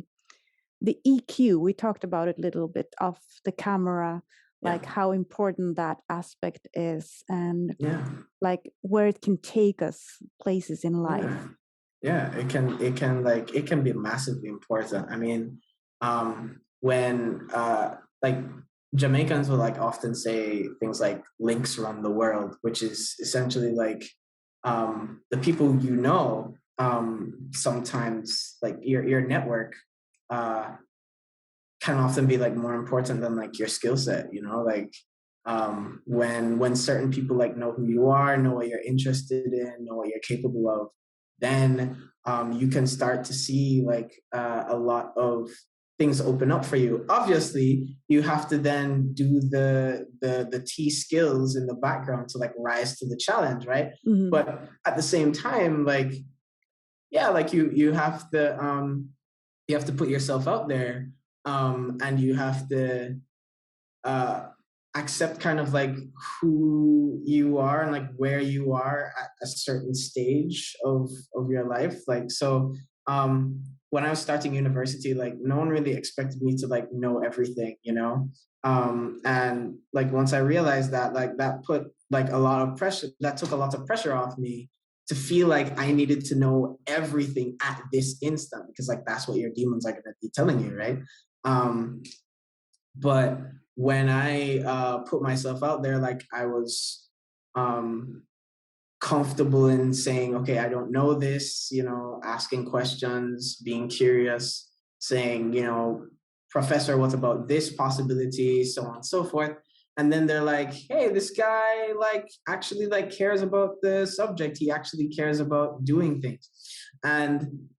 EQ. We talked about it a little bit off the camera, Yeah. like how important that aspect is, and Yeah. like where it can take us places in life. Yeah. Yeah. It can be massively important. I mean, when like Jamaicans will like often say things like links run the world, which is essentially like the people you know, sometimes like your network uh can often be like more important than like your skill set, you know, like when certain people like know who you are, know what you're interested in, know what you're capable of, then you can start to see like a lot of things open up for you. Obviously you have to then do the T skills in the background to like rise to the challenge, right? Mhm. But at the same time, like, yeah, like you have to put yourself out there, and you have to uh, accept kind of like who you are and like where you are at a certain stage of your life. Like, so when I was starting university, like no one really expected me to like know everything, you know. And like once I realized that, like that put like a lot of pressure, that took a lot of pressure off me to feel like I needed to know everything at this instant, because like that's what your demons are going to be telling you, right? Um, but when I put myself out there, like I was um, comfortable in saying, okay, I don't know this, you know, asking questions, being curious, saying, you know, professor, what about this possibility, so on and so forth. And then they're like, hey, this guy like actually like cares about the subject. He actually cares about doing things. And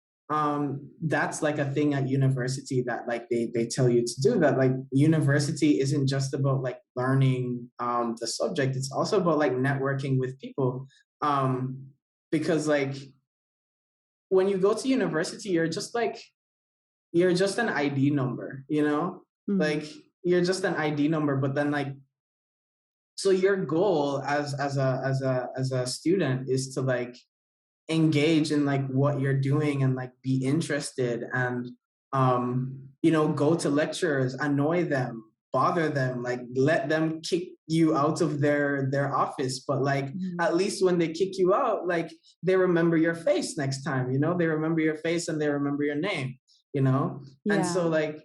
that's like a thing at university that like they tell you to do, that like university isn't just about like learning the subject, it's also about like networking with people, um because like when you go to university you're just an ID number, you know, Mhm. like you're just an ID number. But then like, so your goal as a student is to like engage in like what you're doing and like be interested and you know, go to lecturers, annoy them, bother them, like let them kick you out of their office, but like Mhm. at least when they kick you out, like they remember your face next time, you know, they remember your face and they remember your name, you know. And so Yeah. like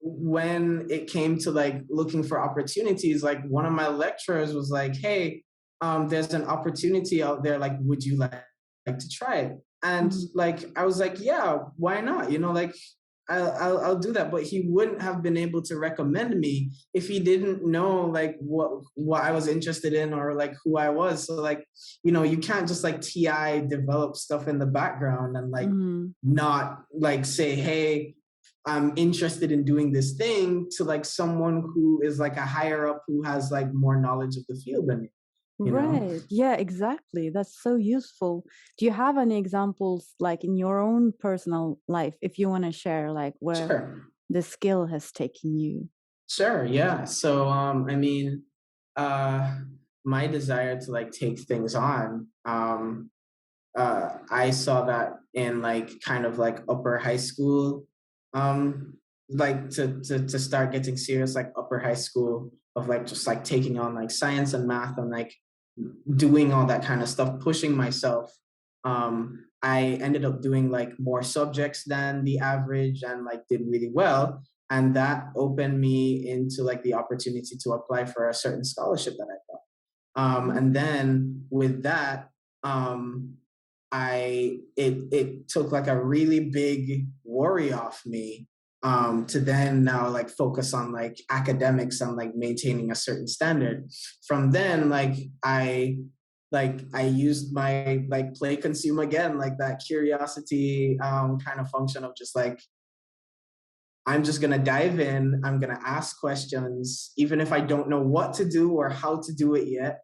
when it came to like looking for opportunities, like one of my lecturers was like, hey, there's an opportunity out there, like would you like to try it? And Mhm. like I was like, yeah, why not, you know, like I'll do that. But he wouldn't have been able to recommend me if he didn't know like what I was interested in or like who I was. So like, you know, you can't just like TI develop stuff in the background and like Mhm. not like say, hey, I'm interested in doing this thing, to like someone who is like a higher up who has like more knowledge of the field than me, you know? Right. Yeah, exactly. That's so useful. Do you have any examples, like in your own personal life, if you want to share, like where Sure. the skill has taken you? Sure. Yeah. So, I mean, uh, my desire to like take things on, I saw that in like kind of like upper high school, like to start getting serious, like upper high school, of like just like taking on like science and math and like doing all that kind of stuff, pushing myself. I ended up doing like more subjects than the average and like did really well. And that opened me into like the opportunity to apply for a certain scholarship that I got. And then with that, um, it took like a really big worry off me, to then now like focus on like academics and like maintaining a certain standard. From then, I used my like play consume again, like that curiosity kind of function of just like, I'm just gonna dive in, I'm gonna ask questions, even if I don't know what to do or how to do it yet.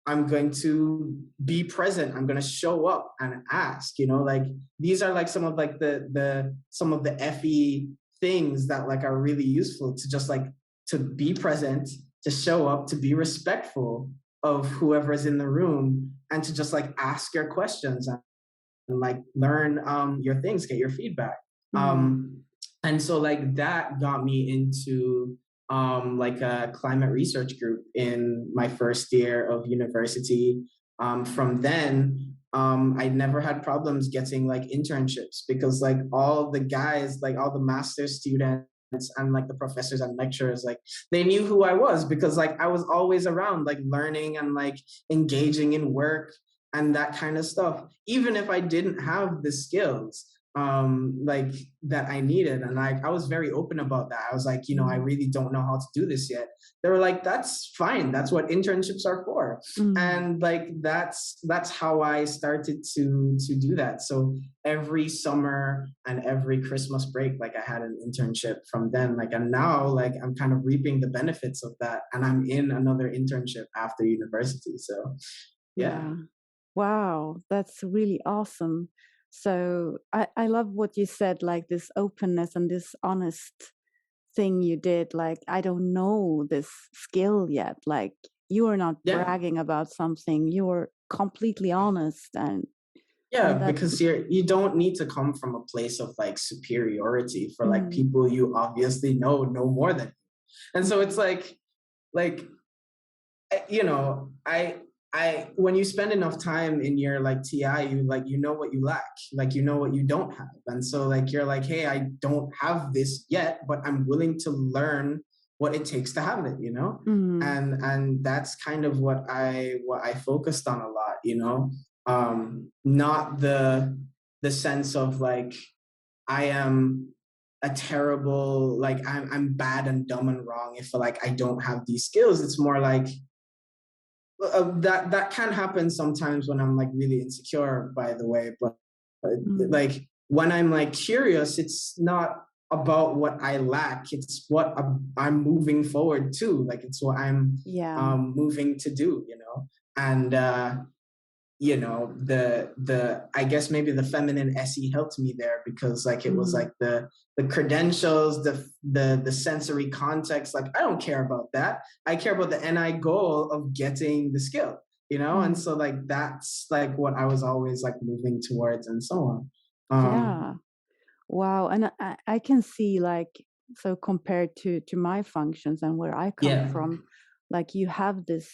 I'm going to be present. I'm going to show up and ask, like these are like some of like some of the FE things that like are really useful, to just like to be present, to show up, to be respectful of whoever's in the room, and to just like ask your questions and like learn your things, get your feedback. And so like that got me into like a climate research group in my first year of university. From then, I never had problems getting like internships, because like all the guys, like all the master's students and like the professors and lecturers, like they knew who I was, because like I was always around, like learning and like engaging in work and that kind of stuff, even if I didn't have the skills like that I needed. And like I was very open about that. I was like, I really don't know how to do this yet. They were like, that's fine, that's what internships are for. And like that's how I started to do that. So every summer and every Christmas break, like I had an internship from then, like, and now like I'm kind of reaping the benefits of that, and I'm in another internship after university. So yeah. Wow, that's really awesome. So I love what you said, like this openness and this honest thing you did. Like, I don't know this skill yet. Like, you are not Yeah. bragging about something. You were completely honest, and Yeah, that. because you don't need to come from a place of like superiority for like people you obviously know more than you. And so it's like I when you spend enough time in your like TI, you know what you lack, like you know what you don't have. And so like you're like, hey, I don't have this yet, but I'm willing to learn what it takes to have it, and that's kind of what I focused on a lot, not the sense of like I am a terrible, like I'm bad and dumb and wrong if like I don't have these skills. It's more like that can happen sometimes when I'm like really insecure, by the way, but like when I'm like curious, it's not about what I lack, it's what I'm moving forward to, like it's what I'm moving to do, and the I guess maybe the feminine SE helped me there, because like it was like the credentials, the sensory context, like I don't care about that. I care about the NI goal of getting the skill, and so like that's like what I was always like moving towards, and so on. Yeah. Wow. And I can see, like, so compared to my functions and where I come from, like you have this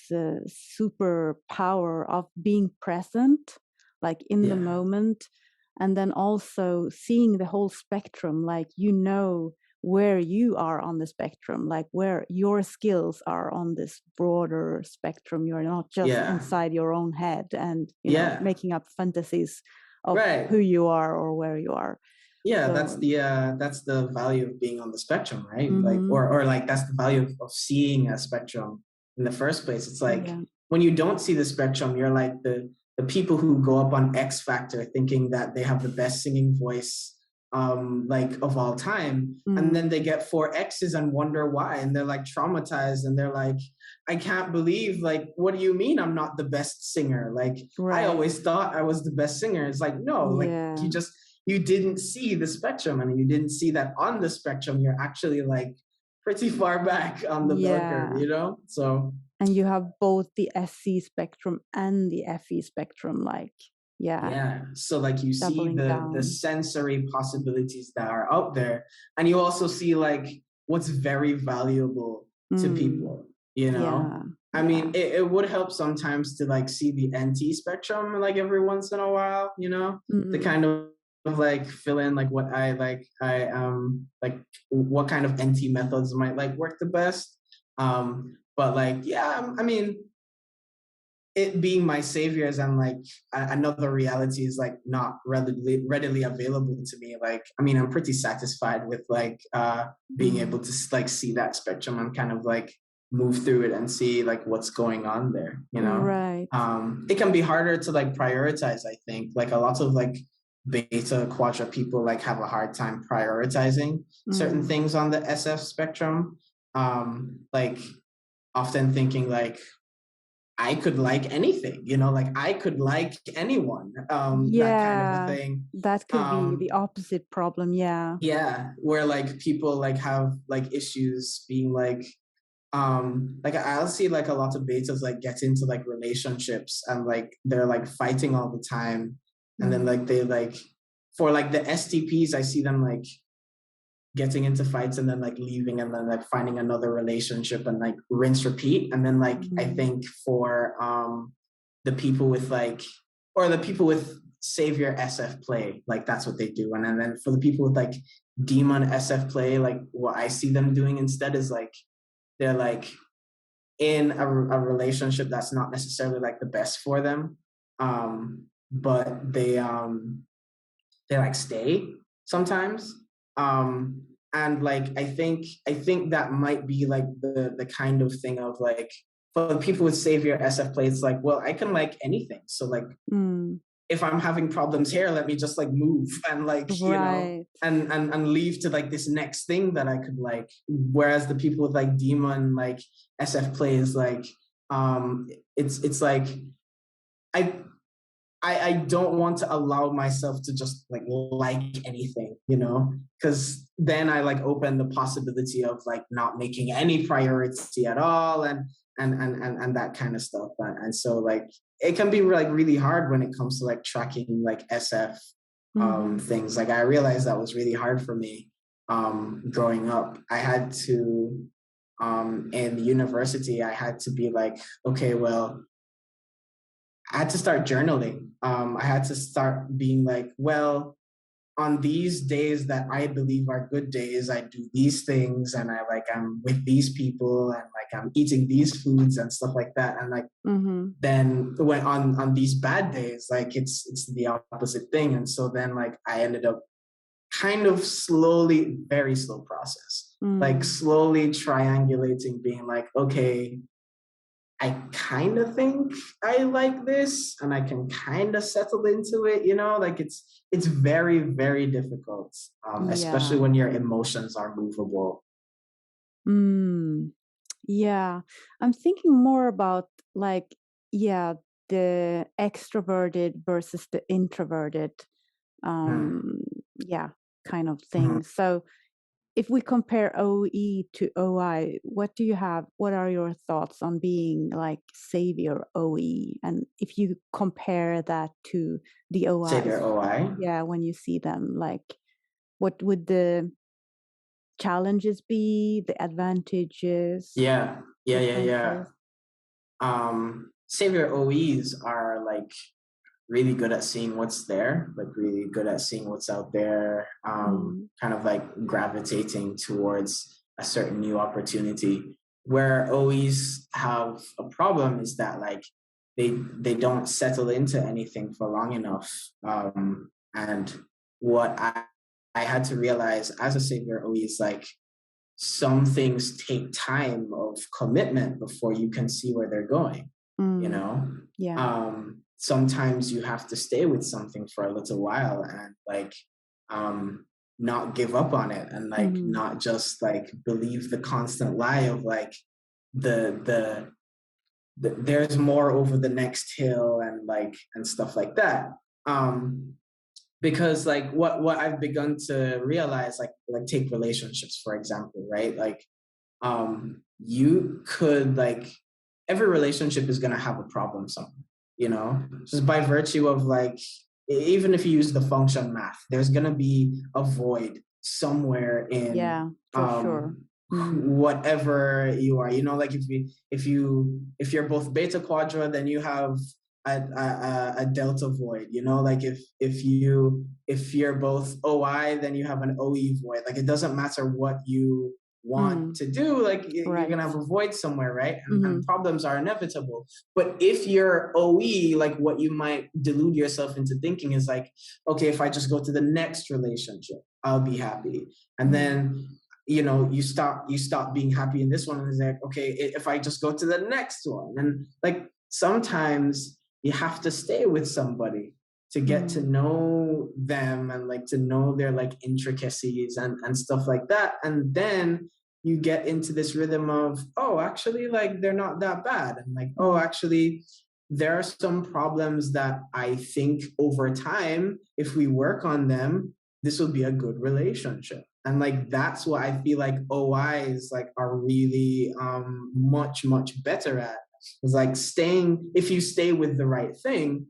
super power of being present, like in the moment, and then also seeing the whole spectrum, like where you are on the spectrum, like where your skills are on this broader spectrum. You're not just inside your own head and making up fantasies of who you are or where you are. Yeah, so that's the value of being on the spectrum, right? Like, or like that's the value of seeing a spectrum in the first place. It's like when you don't see the spectrum, you're like the people who go up on X Factor thinking that they have the best singing voice like of all time, and then they get 4 X's and wonder why, and they're like traumatized, and they're like, I can't believe, like, what do you mean I'm not the best singer? Like I always thought I was the best singer. It's like, no, like you didn't see the spectrum. I mean, you didn't see that on the spectrum, you're actually like pretty far back on the bell curve, So And you have both the SC spectrum and the FE spectrum, like, Yeah. So like you see doubling the down. sensory possibilities that are out there, and you also see like what's very valuable to people, you know? Yeah. I mean, it would help sometimes to like see the NT spectrum like every once in a while, you know, to kind of like fill in like what like what kind of NT methods might like work the best. But like, yeah, I mean, it being my saviors and like another reality is like not readily available to me. Like, I mean, I'm pretty satisfied with like being able to like see that spectrum and kind of like move through it and see like what's going on there, you know? Right. It can be harder to like prioritize, I think. Like a lot of like beta quadra people like have a hard time prioritizing certain things on the SF spectrum. Like often thinking like, I could like anything, you know, like I could like anyone, that kind of a thing. That could be the opposite problem. Yeah. Yeah, where like people like have like issues being like I'll see like a lot of betas like get into like relationships and like they're like fighting all the time. And then like they like for like the STPs, I see them like getting into fights and then like leaving and then like finding another relationship and like rinse repeat. And then like I think for the people with like or the people with savior SF play, like that's what they do. And then for the people with like demon SF play, like what I see them doing instead is like they're like in a relationship that's not necessarily like the best for them. But they like stay sometimes. And like I think that might be like the kind of thing of like for people with savior SF play, it's like, well, I can like anything. So like if I'm having problems here, let me just like move and like, you know, and leave to like this next thing that I could like. Whereas the people with like demon like SF play is like it's like I don't want to allow myself to just like anything, you know, because then I like open the possibility of like not making any priority at all and that kind of stuff. And so like it can be like really hard when it comes to like tracking like SF things. Like I realized that was really hard for me growing up. I had to in university, I had to be like, okay, well, I had to start journaling. I had to start being like, well, on these days that I believe are good days, I do these things and I'm with these people and like I'm eating these foods and stuff like that. And like then when on these bad days, like it's the opposite thing. And so then like I ended up kind of slowly, very slow process, like slowly triangulating, being like, okay, I kind of think I like this and I can kind of settle into it, you know, like it's very, very difficult, especially when your emotions are movable. Yeah. I'm thinking more about like, the extroverted versus the introverted, kind of thing. So if we compare OE to OI, what are your thoughts on being like savior OE? And if you compare that to the OI, Savior OI? yeah, when you see them, like what would the challenges be, the advantages? Yeah. Savior OEs are like really good at seeing what's there, like really good at seeing what's out there, kind of like gravitating towards a certain new opportunity. Where OEs have a problem is that like they don't settle into anything for long enough. And what I had to realize as a savior OE is like some things take time of commitment before you can see where they're going, you know? Sometimes you have to stay with something for a little while and like not give up on it and like not just like believe the constant lie of like the there's more over the next hill and like and stuff like that. Because like what I've begun to realize, like take relationships for example, right? Like you could like every relationship is going to have a problem somewhere, you know, just by virtue of like, even if you use the function math, there's going to be a void somewhere in Yeah, for sure. whatever you are, you know, like if you're both beta quadra, then you have a delta void, you know, like if you're both OI, then you have an OE void. Like it doesn't matter what you want to do, like you're gonna have a void somewhere, right? And problems are inevitable. But if you're OE, like what you might delude yourself into thinking is like, okay, if I just go to the next relationship, I'll be happy. And then you know, you stop being happy in this one, and it's like, okay, if I just go to the next one, and like sometimes you have to stay with somebody to get to know them and like to know their like intricacies and stuff like that. And then you get into this rhythm of, oh, actually, like they're not that bad. And like, oh, actually, there are some problems that I think over time, if we work on them, this will be a good relationship. And like that's what I feel like OIs like are really much better at. It's like staying, if you stay with the right thing,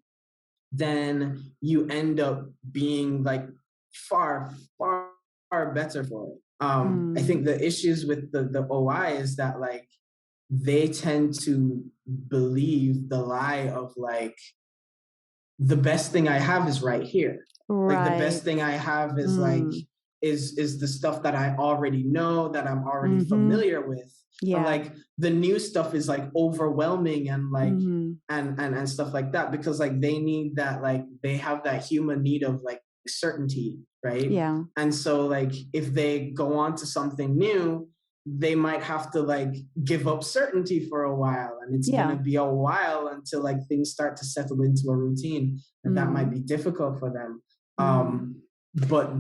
then you end up being like far better for it. I think the issues with the OI is that like they tend to believe the lie of like, the best thing I have is right here. Like the best thing I have is like is the stuff that I already know, that I'm already familiar with. And like the new stuff is like overwhelming and like and stuff like that, because like they need that, like they have that human need of like certainty, right? Yeah. And so like if they go on to something new, they might have to like give up certainty for a while, and it's going to be a while until like things start to settle into a routine, and that might be difficult for them. But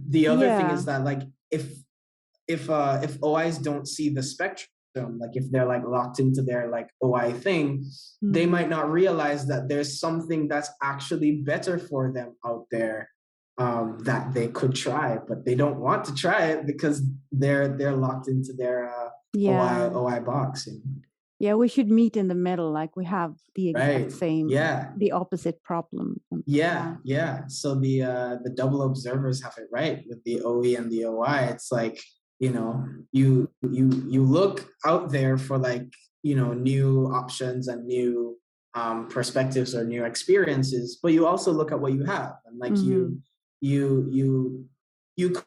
the other thing is that like if OIs don't see the spectrum, like if they're like locked into their like OI thing, they might not realize that there's something that's actually better for them out there, that they could try, but they don't want to try it because they're locked into their OI box. Yeah, we should meet in the middle, like we have the exact same, the opposite problem. So the double observers have it right with the OE and the OI. It's like, you know, you look out there for like, you know, new options and new perspectives or new experiences, but you also look at what you have, and like you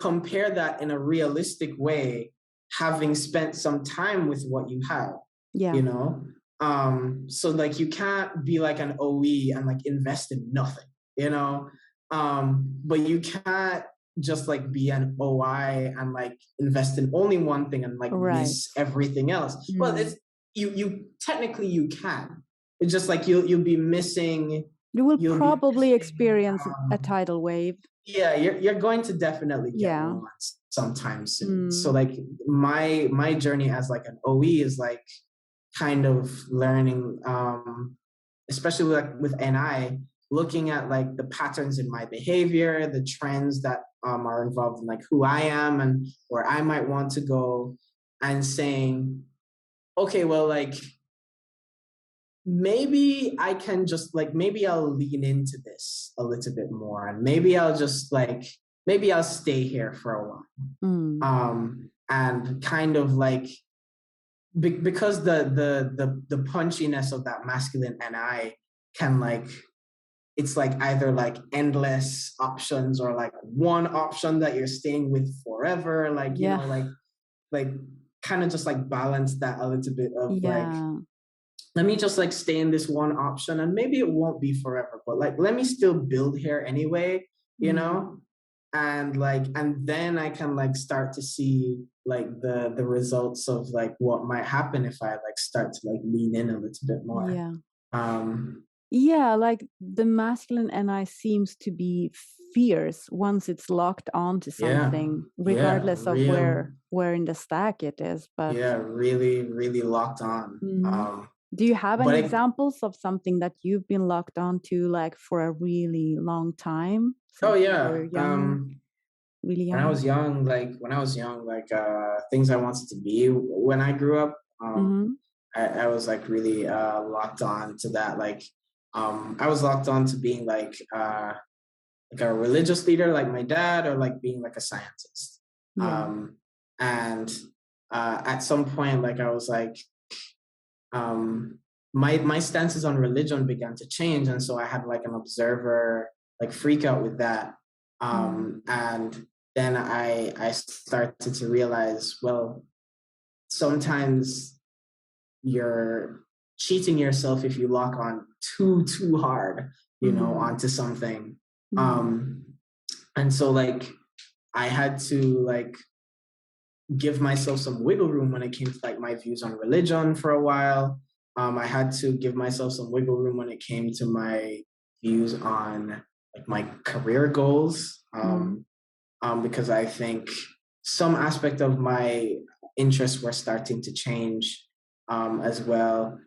compare that in a realistic way, having spent some time with what you have. You know, so like you can't be like an OE and like invest in nothing, you know, but you can't just like be an OI and like invest in only one thing and like miss everything else. Well, it's you technically you can. It's just like you'll be missing. You will probably experience a tidal wave. Yeah, you're going to definitely get one sometime soon. So like my journey as like an OE is like kind of learning, especially like with NI, looking at like the patterns in my behavior, the trends that are involved in like who I am and where I might want to go, and saying, okay, well, like maybe I can just like, maybe I'll lean into this a little bit more, and maybe I'll just like, maybe I'll stay here for a while. And kind of like, because the punchiness of that masculine NI can like, it's like either like endless options or like one option that you're staying with forever, like you know, like kind of just like balance that a little bit of like, let me just like stay in this one option, and maybe it won't be forever, but like let me still build here anyway, you know. And like, and then I can like start to see like the results of like what might happen if I like start to like lean in a little bit more. Like the masculine NI seems to be fierce once it's locked onto something, regardless of where in the stack it is. But really locked on. Do you have any examples of something that you've been locked onto like for a really long time? Oh yeah. Really young. When I was young, like things I wanted to be when I grew up. I was like really locked on to that. Like I was locked on to being like a religious leader like my dad, or like being like a scientist. Yeah. And at some point, like I was like, um, my stances on religion began to change, and so I had like an observer like freak out with that. Mm. And then I started to realize, well, sometimes you're cheating yourself if you lock on too hard, you know, Mm. onto something. Mm. Um, and so like I had to like give myself some wiggle room when it came to like my views on religion for a while. I had to give myself some wiggle room when it came to my views on like my career goals, Mm. because I think some aspect of my interests were starting to change as well.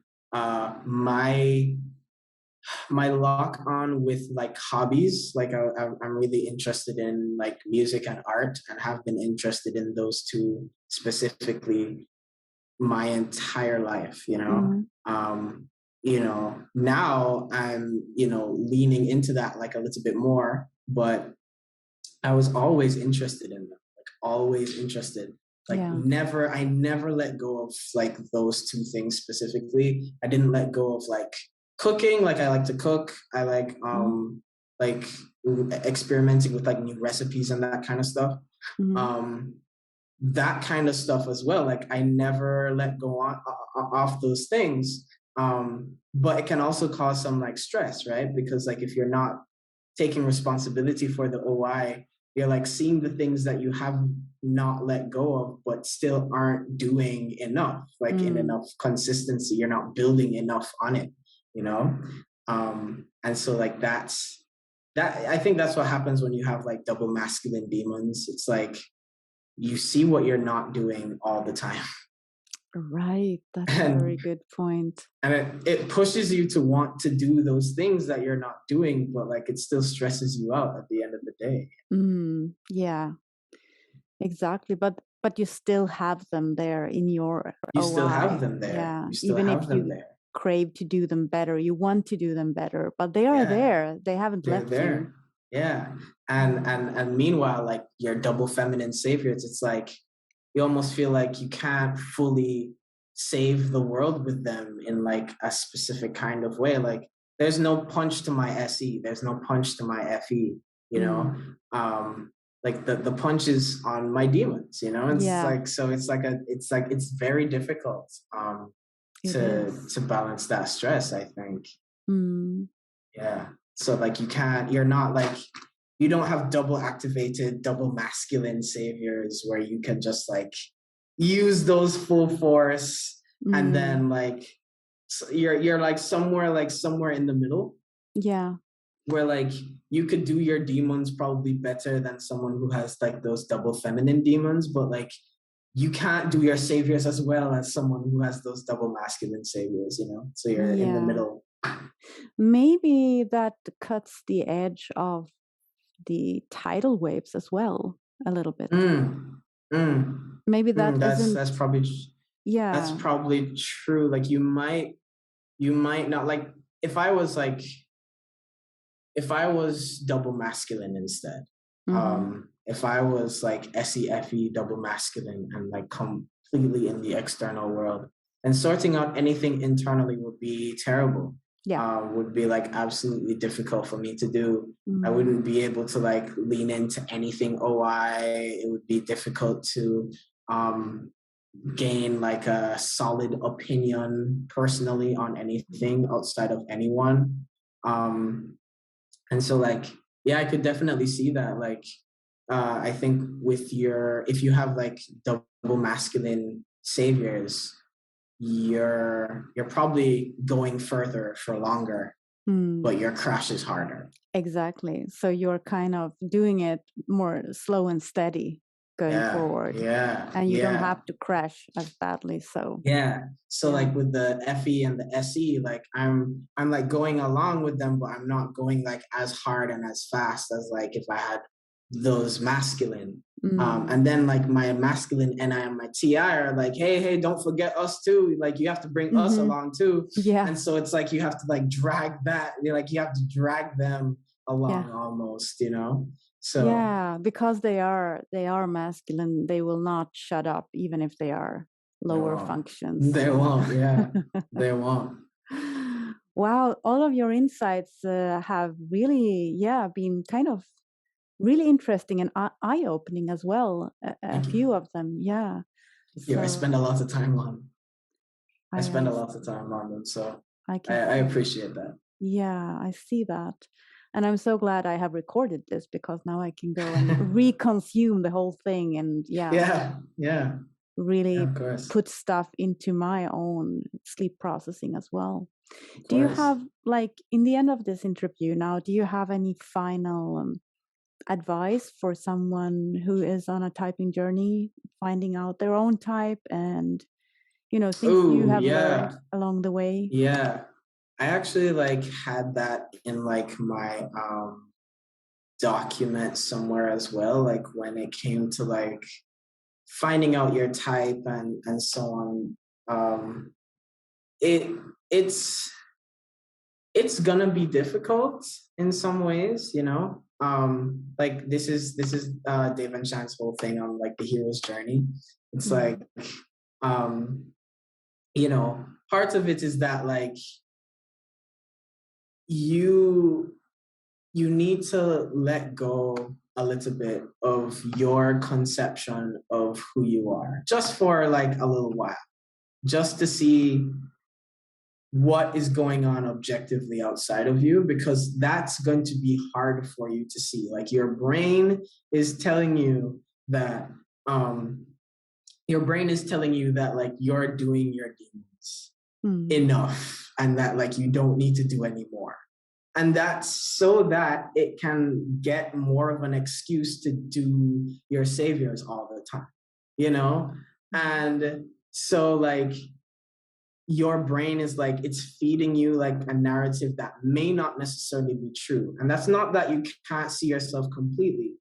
My lock on with like hobbies, like I'm really interested in like music and art, and have been interested in those two specifically my entire life, you know. Mm. Now I'm, leaning into that like a little bit more, but I was always interested in them, like always interested. Like Yeah. I never let go of like those two things specifically. I didn't let go of like cooking. Like I like to cook. I Mm. like experimenting with like new recipes and that kind of stuff. Mm. Um that kind of stuff as well. Like I never let go off those things. But it can also cause some like stress, right? Because like if you're not taking responsibility for the OI, you're like seeing the things that you have not let go of, but still aren't doing enough, like in Mm. enough consistency. You're not building enough on it, you know? And so like I think that's what happens when you have like double masculine demons. It's like you see what you're not doing all the time. Right. That's a very And good point. it pushes you to want to do those things that you're not doing, but like it still stresses you out at the end of the day. Mm. Yeah. Exactly. But you still have them there in your You still have OI. them there. Yeah. You still Even if have them you there. crave to do them better, you want to do them better, but they are Yeah, there. They haven't they're left you. there. Yeah. Yeah. And meanwhile, like your double feminine saviors, it's like you almost feel like you can't fully save the world with them in like a specific kind of way. Like there's no punch to my SE, there's no punch to my FE, you know. Mm. Like the punch is on my demons, you know. It's Yeah, like so it's very difficult it to is. balance that stress, I think. Mm. Yeah. So like you're not like you don't have double activated, double masculine saviors where you can just like use those full force, and Mm. then like you're like somewhere in the middle Yeah, where like you could do your demons probably better than someone who has like those double feminine demons, but like you can't do your saviors as well as someone who has those double masculine saviors, you know? So you're in the yeah. middle. Maybe that cuts the edge of the tidal waves as well a little bit. Mm, mm, Maybe that that's isn't, probably that's yeah. probably true. Like you might not like if I was like if I was double masculine instead, Mm-hmm. if I was like SEFE double masculine and like completely in the external world, and sorting out anything internally would be terrible. Yeah. Would be like absolutely difficult for me to do. I Mm. wouldn't be able to like lean into anything OI. It would be difficult to um, gain like a solid opinion personally on anything outside of anyone. Um, and so like yeah, I could definitely see that. Like I think with your if you have like double masculine saviors, you're probably going further for longer, Mm. but your crash is harder. Exactly. So you're kind of doing it more slow and steady going Yeah, forward, yeah, and you don't yeah. have to crash as badly. So, Yeah. So yeah. like with the FE and the SE, like I'm like going along with them, but I'm not going like as hard and as fast as like if I had those masculine. Mm. And then like my masculine NI and my TI are like, hey, don't forget us too. Like you have to bring us Mm-hmm. along too. Yeah. And so it's like you have to like drag that, like you have to drag them Yeah. along almost, So Yeah, because they are masculine, they will not shut up even if they are they lower won't. functions, They won't, yeah. They won't. Wow, all of your insights have really, yeah, been kind of really interesting and eye-opening as well. A Thank you. few of them, yeah. Thank you. I So spend a lot of time on I spend I a lot of time on them. So I I, can I see. appreciate that. Yeah, I see that. And I'm so glad I have recorded this because now I can go and reconsume the whole thing and yeah, Yeah, really of course. put stuff into my own sleep processing as well. Of Do you course. have, like, in the end of this interview now, do you have any final advice for someone who is on a typing journey, finding out their own type and, things you Oh, have learned yeah. along the way? Yeah. I actually like had that in like my document somewhere as well, like when it came to like finding out your type and so on. It it's it's gonna be difficult in some ways, like this is Dave and Shan's whole thing on like the hero's journey. It's like Mm. um you know part of it is that like you you need to let go a little bit of your conception of who you are just for like a little while, just to see what is going on objectively outside of you, because that's going to be hard for you to see. Like your brain is telling you that um like you're doing your demons Mm. enough and that like you don't need to do any more, and that's so that it can get more of an excuse to do your saviors all the time, and so like your brain is like it's feeding you like a narrative that may not necessarily be true. And that's not that you can't see yourself completely,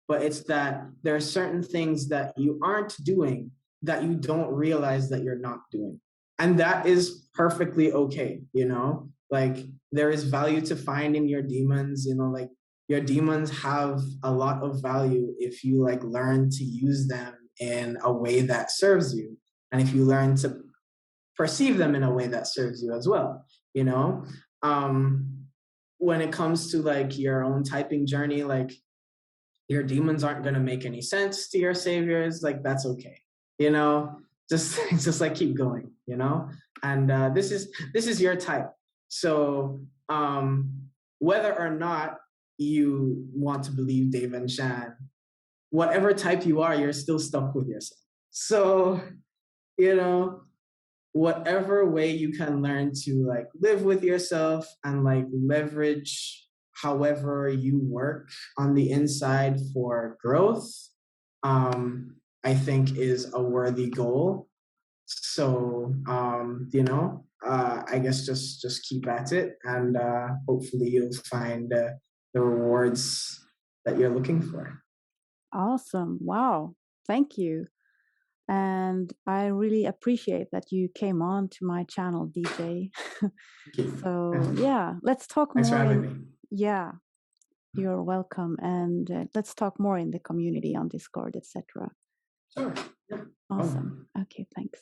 but it's that there are certain things that you aren't doing that you don't realize that you're not doing, and that is perfectly okay. Like there is value to finding your demons. Like your demons have a lot of value if you like learn to use them in a way that serves you, and if you learn to perceive them in a way that serves you as well. you know um when it comes to like your own typing journey, like your demons aren't going to make any sense to your saviors, like that's okay. you know just like keep going. And this is your type. So whether or not you want to believe Dave and Shan, whatever type you are, you're still stuck with yourself. So you know whatever way you can learn to like live with yourself and like leverage however you work on the inside for growth, I think is a worthy goal. So I guess just keep at it, and hopefully you'll find the rewards that you're looking for. Awesome. Wow. Thank you. And I really appreciate that you came on to my channel, DJ. Thank you. So, yeah, let's talk Thanks for more having in. me. Yeah, you're welcome. And let's talk more in the community on Discord, etc. Sure. Yeah. Awesome. Okay, thanks.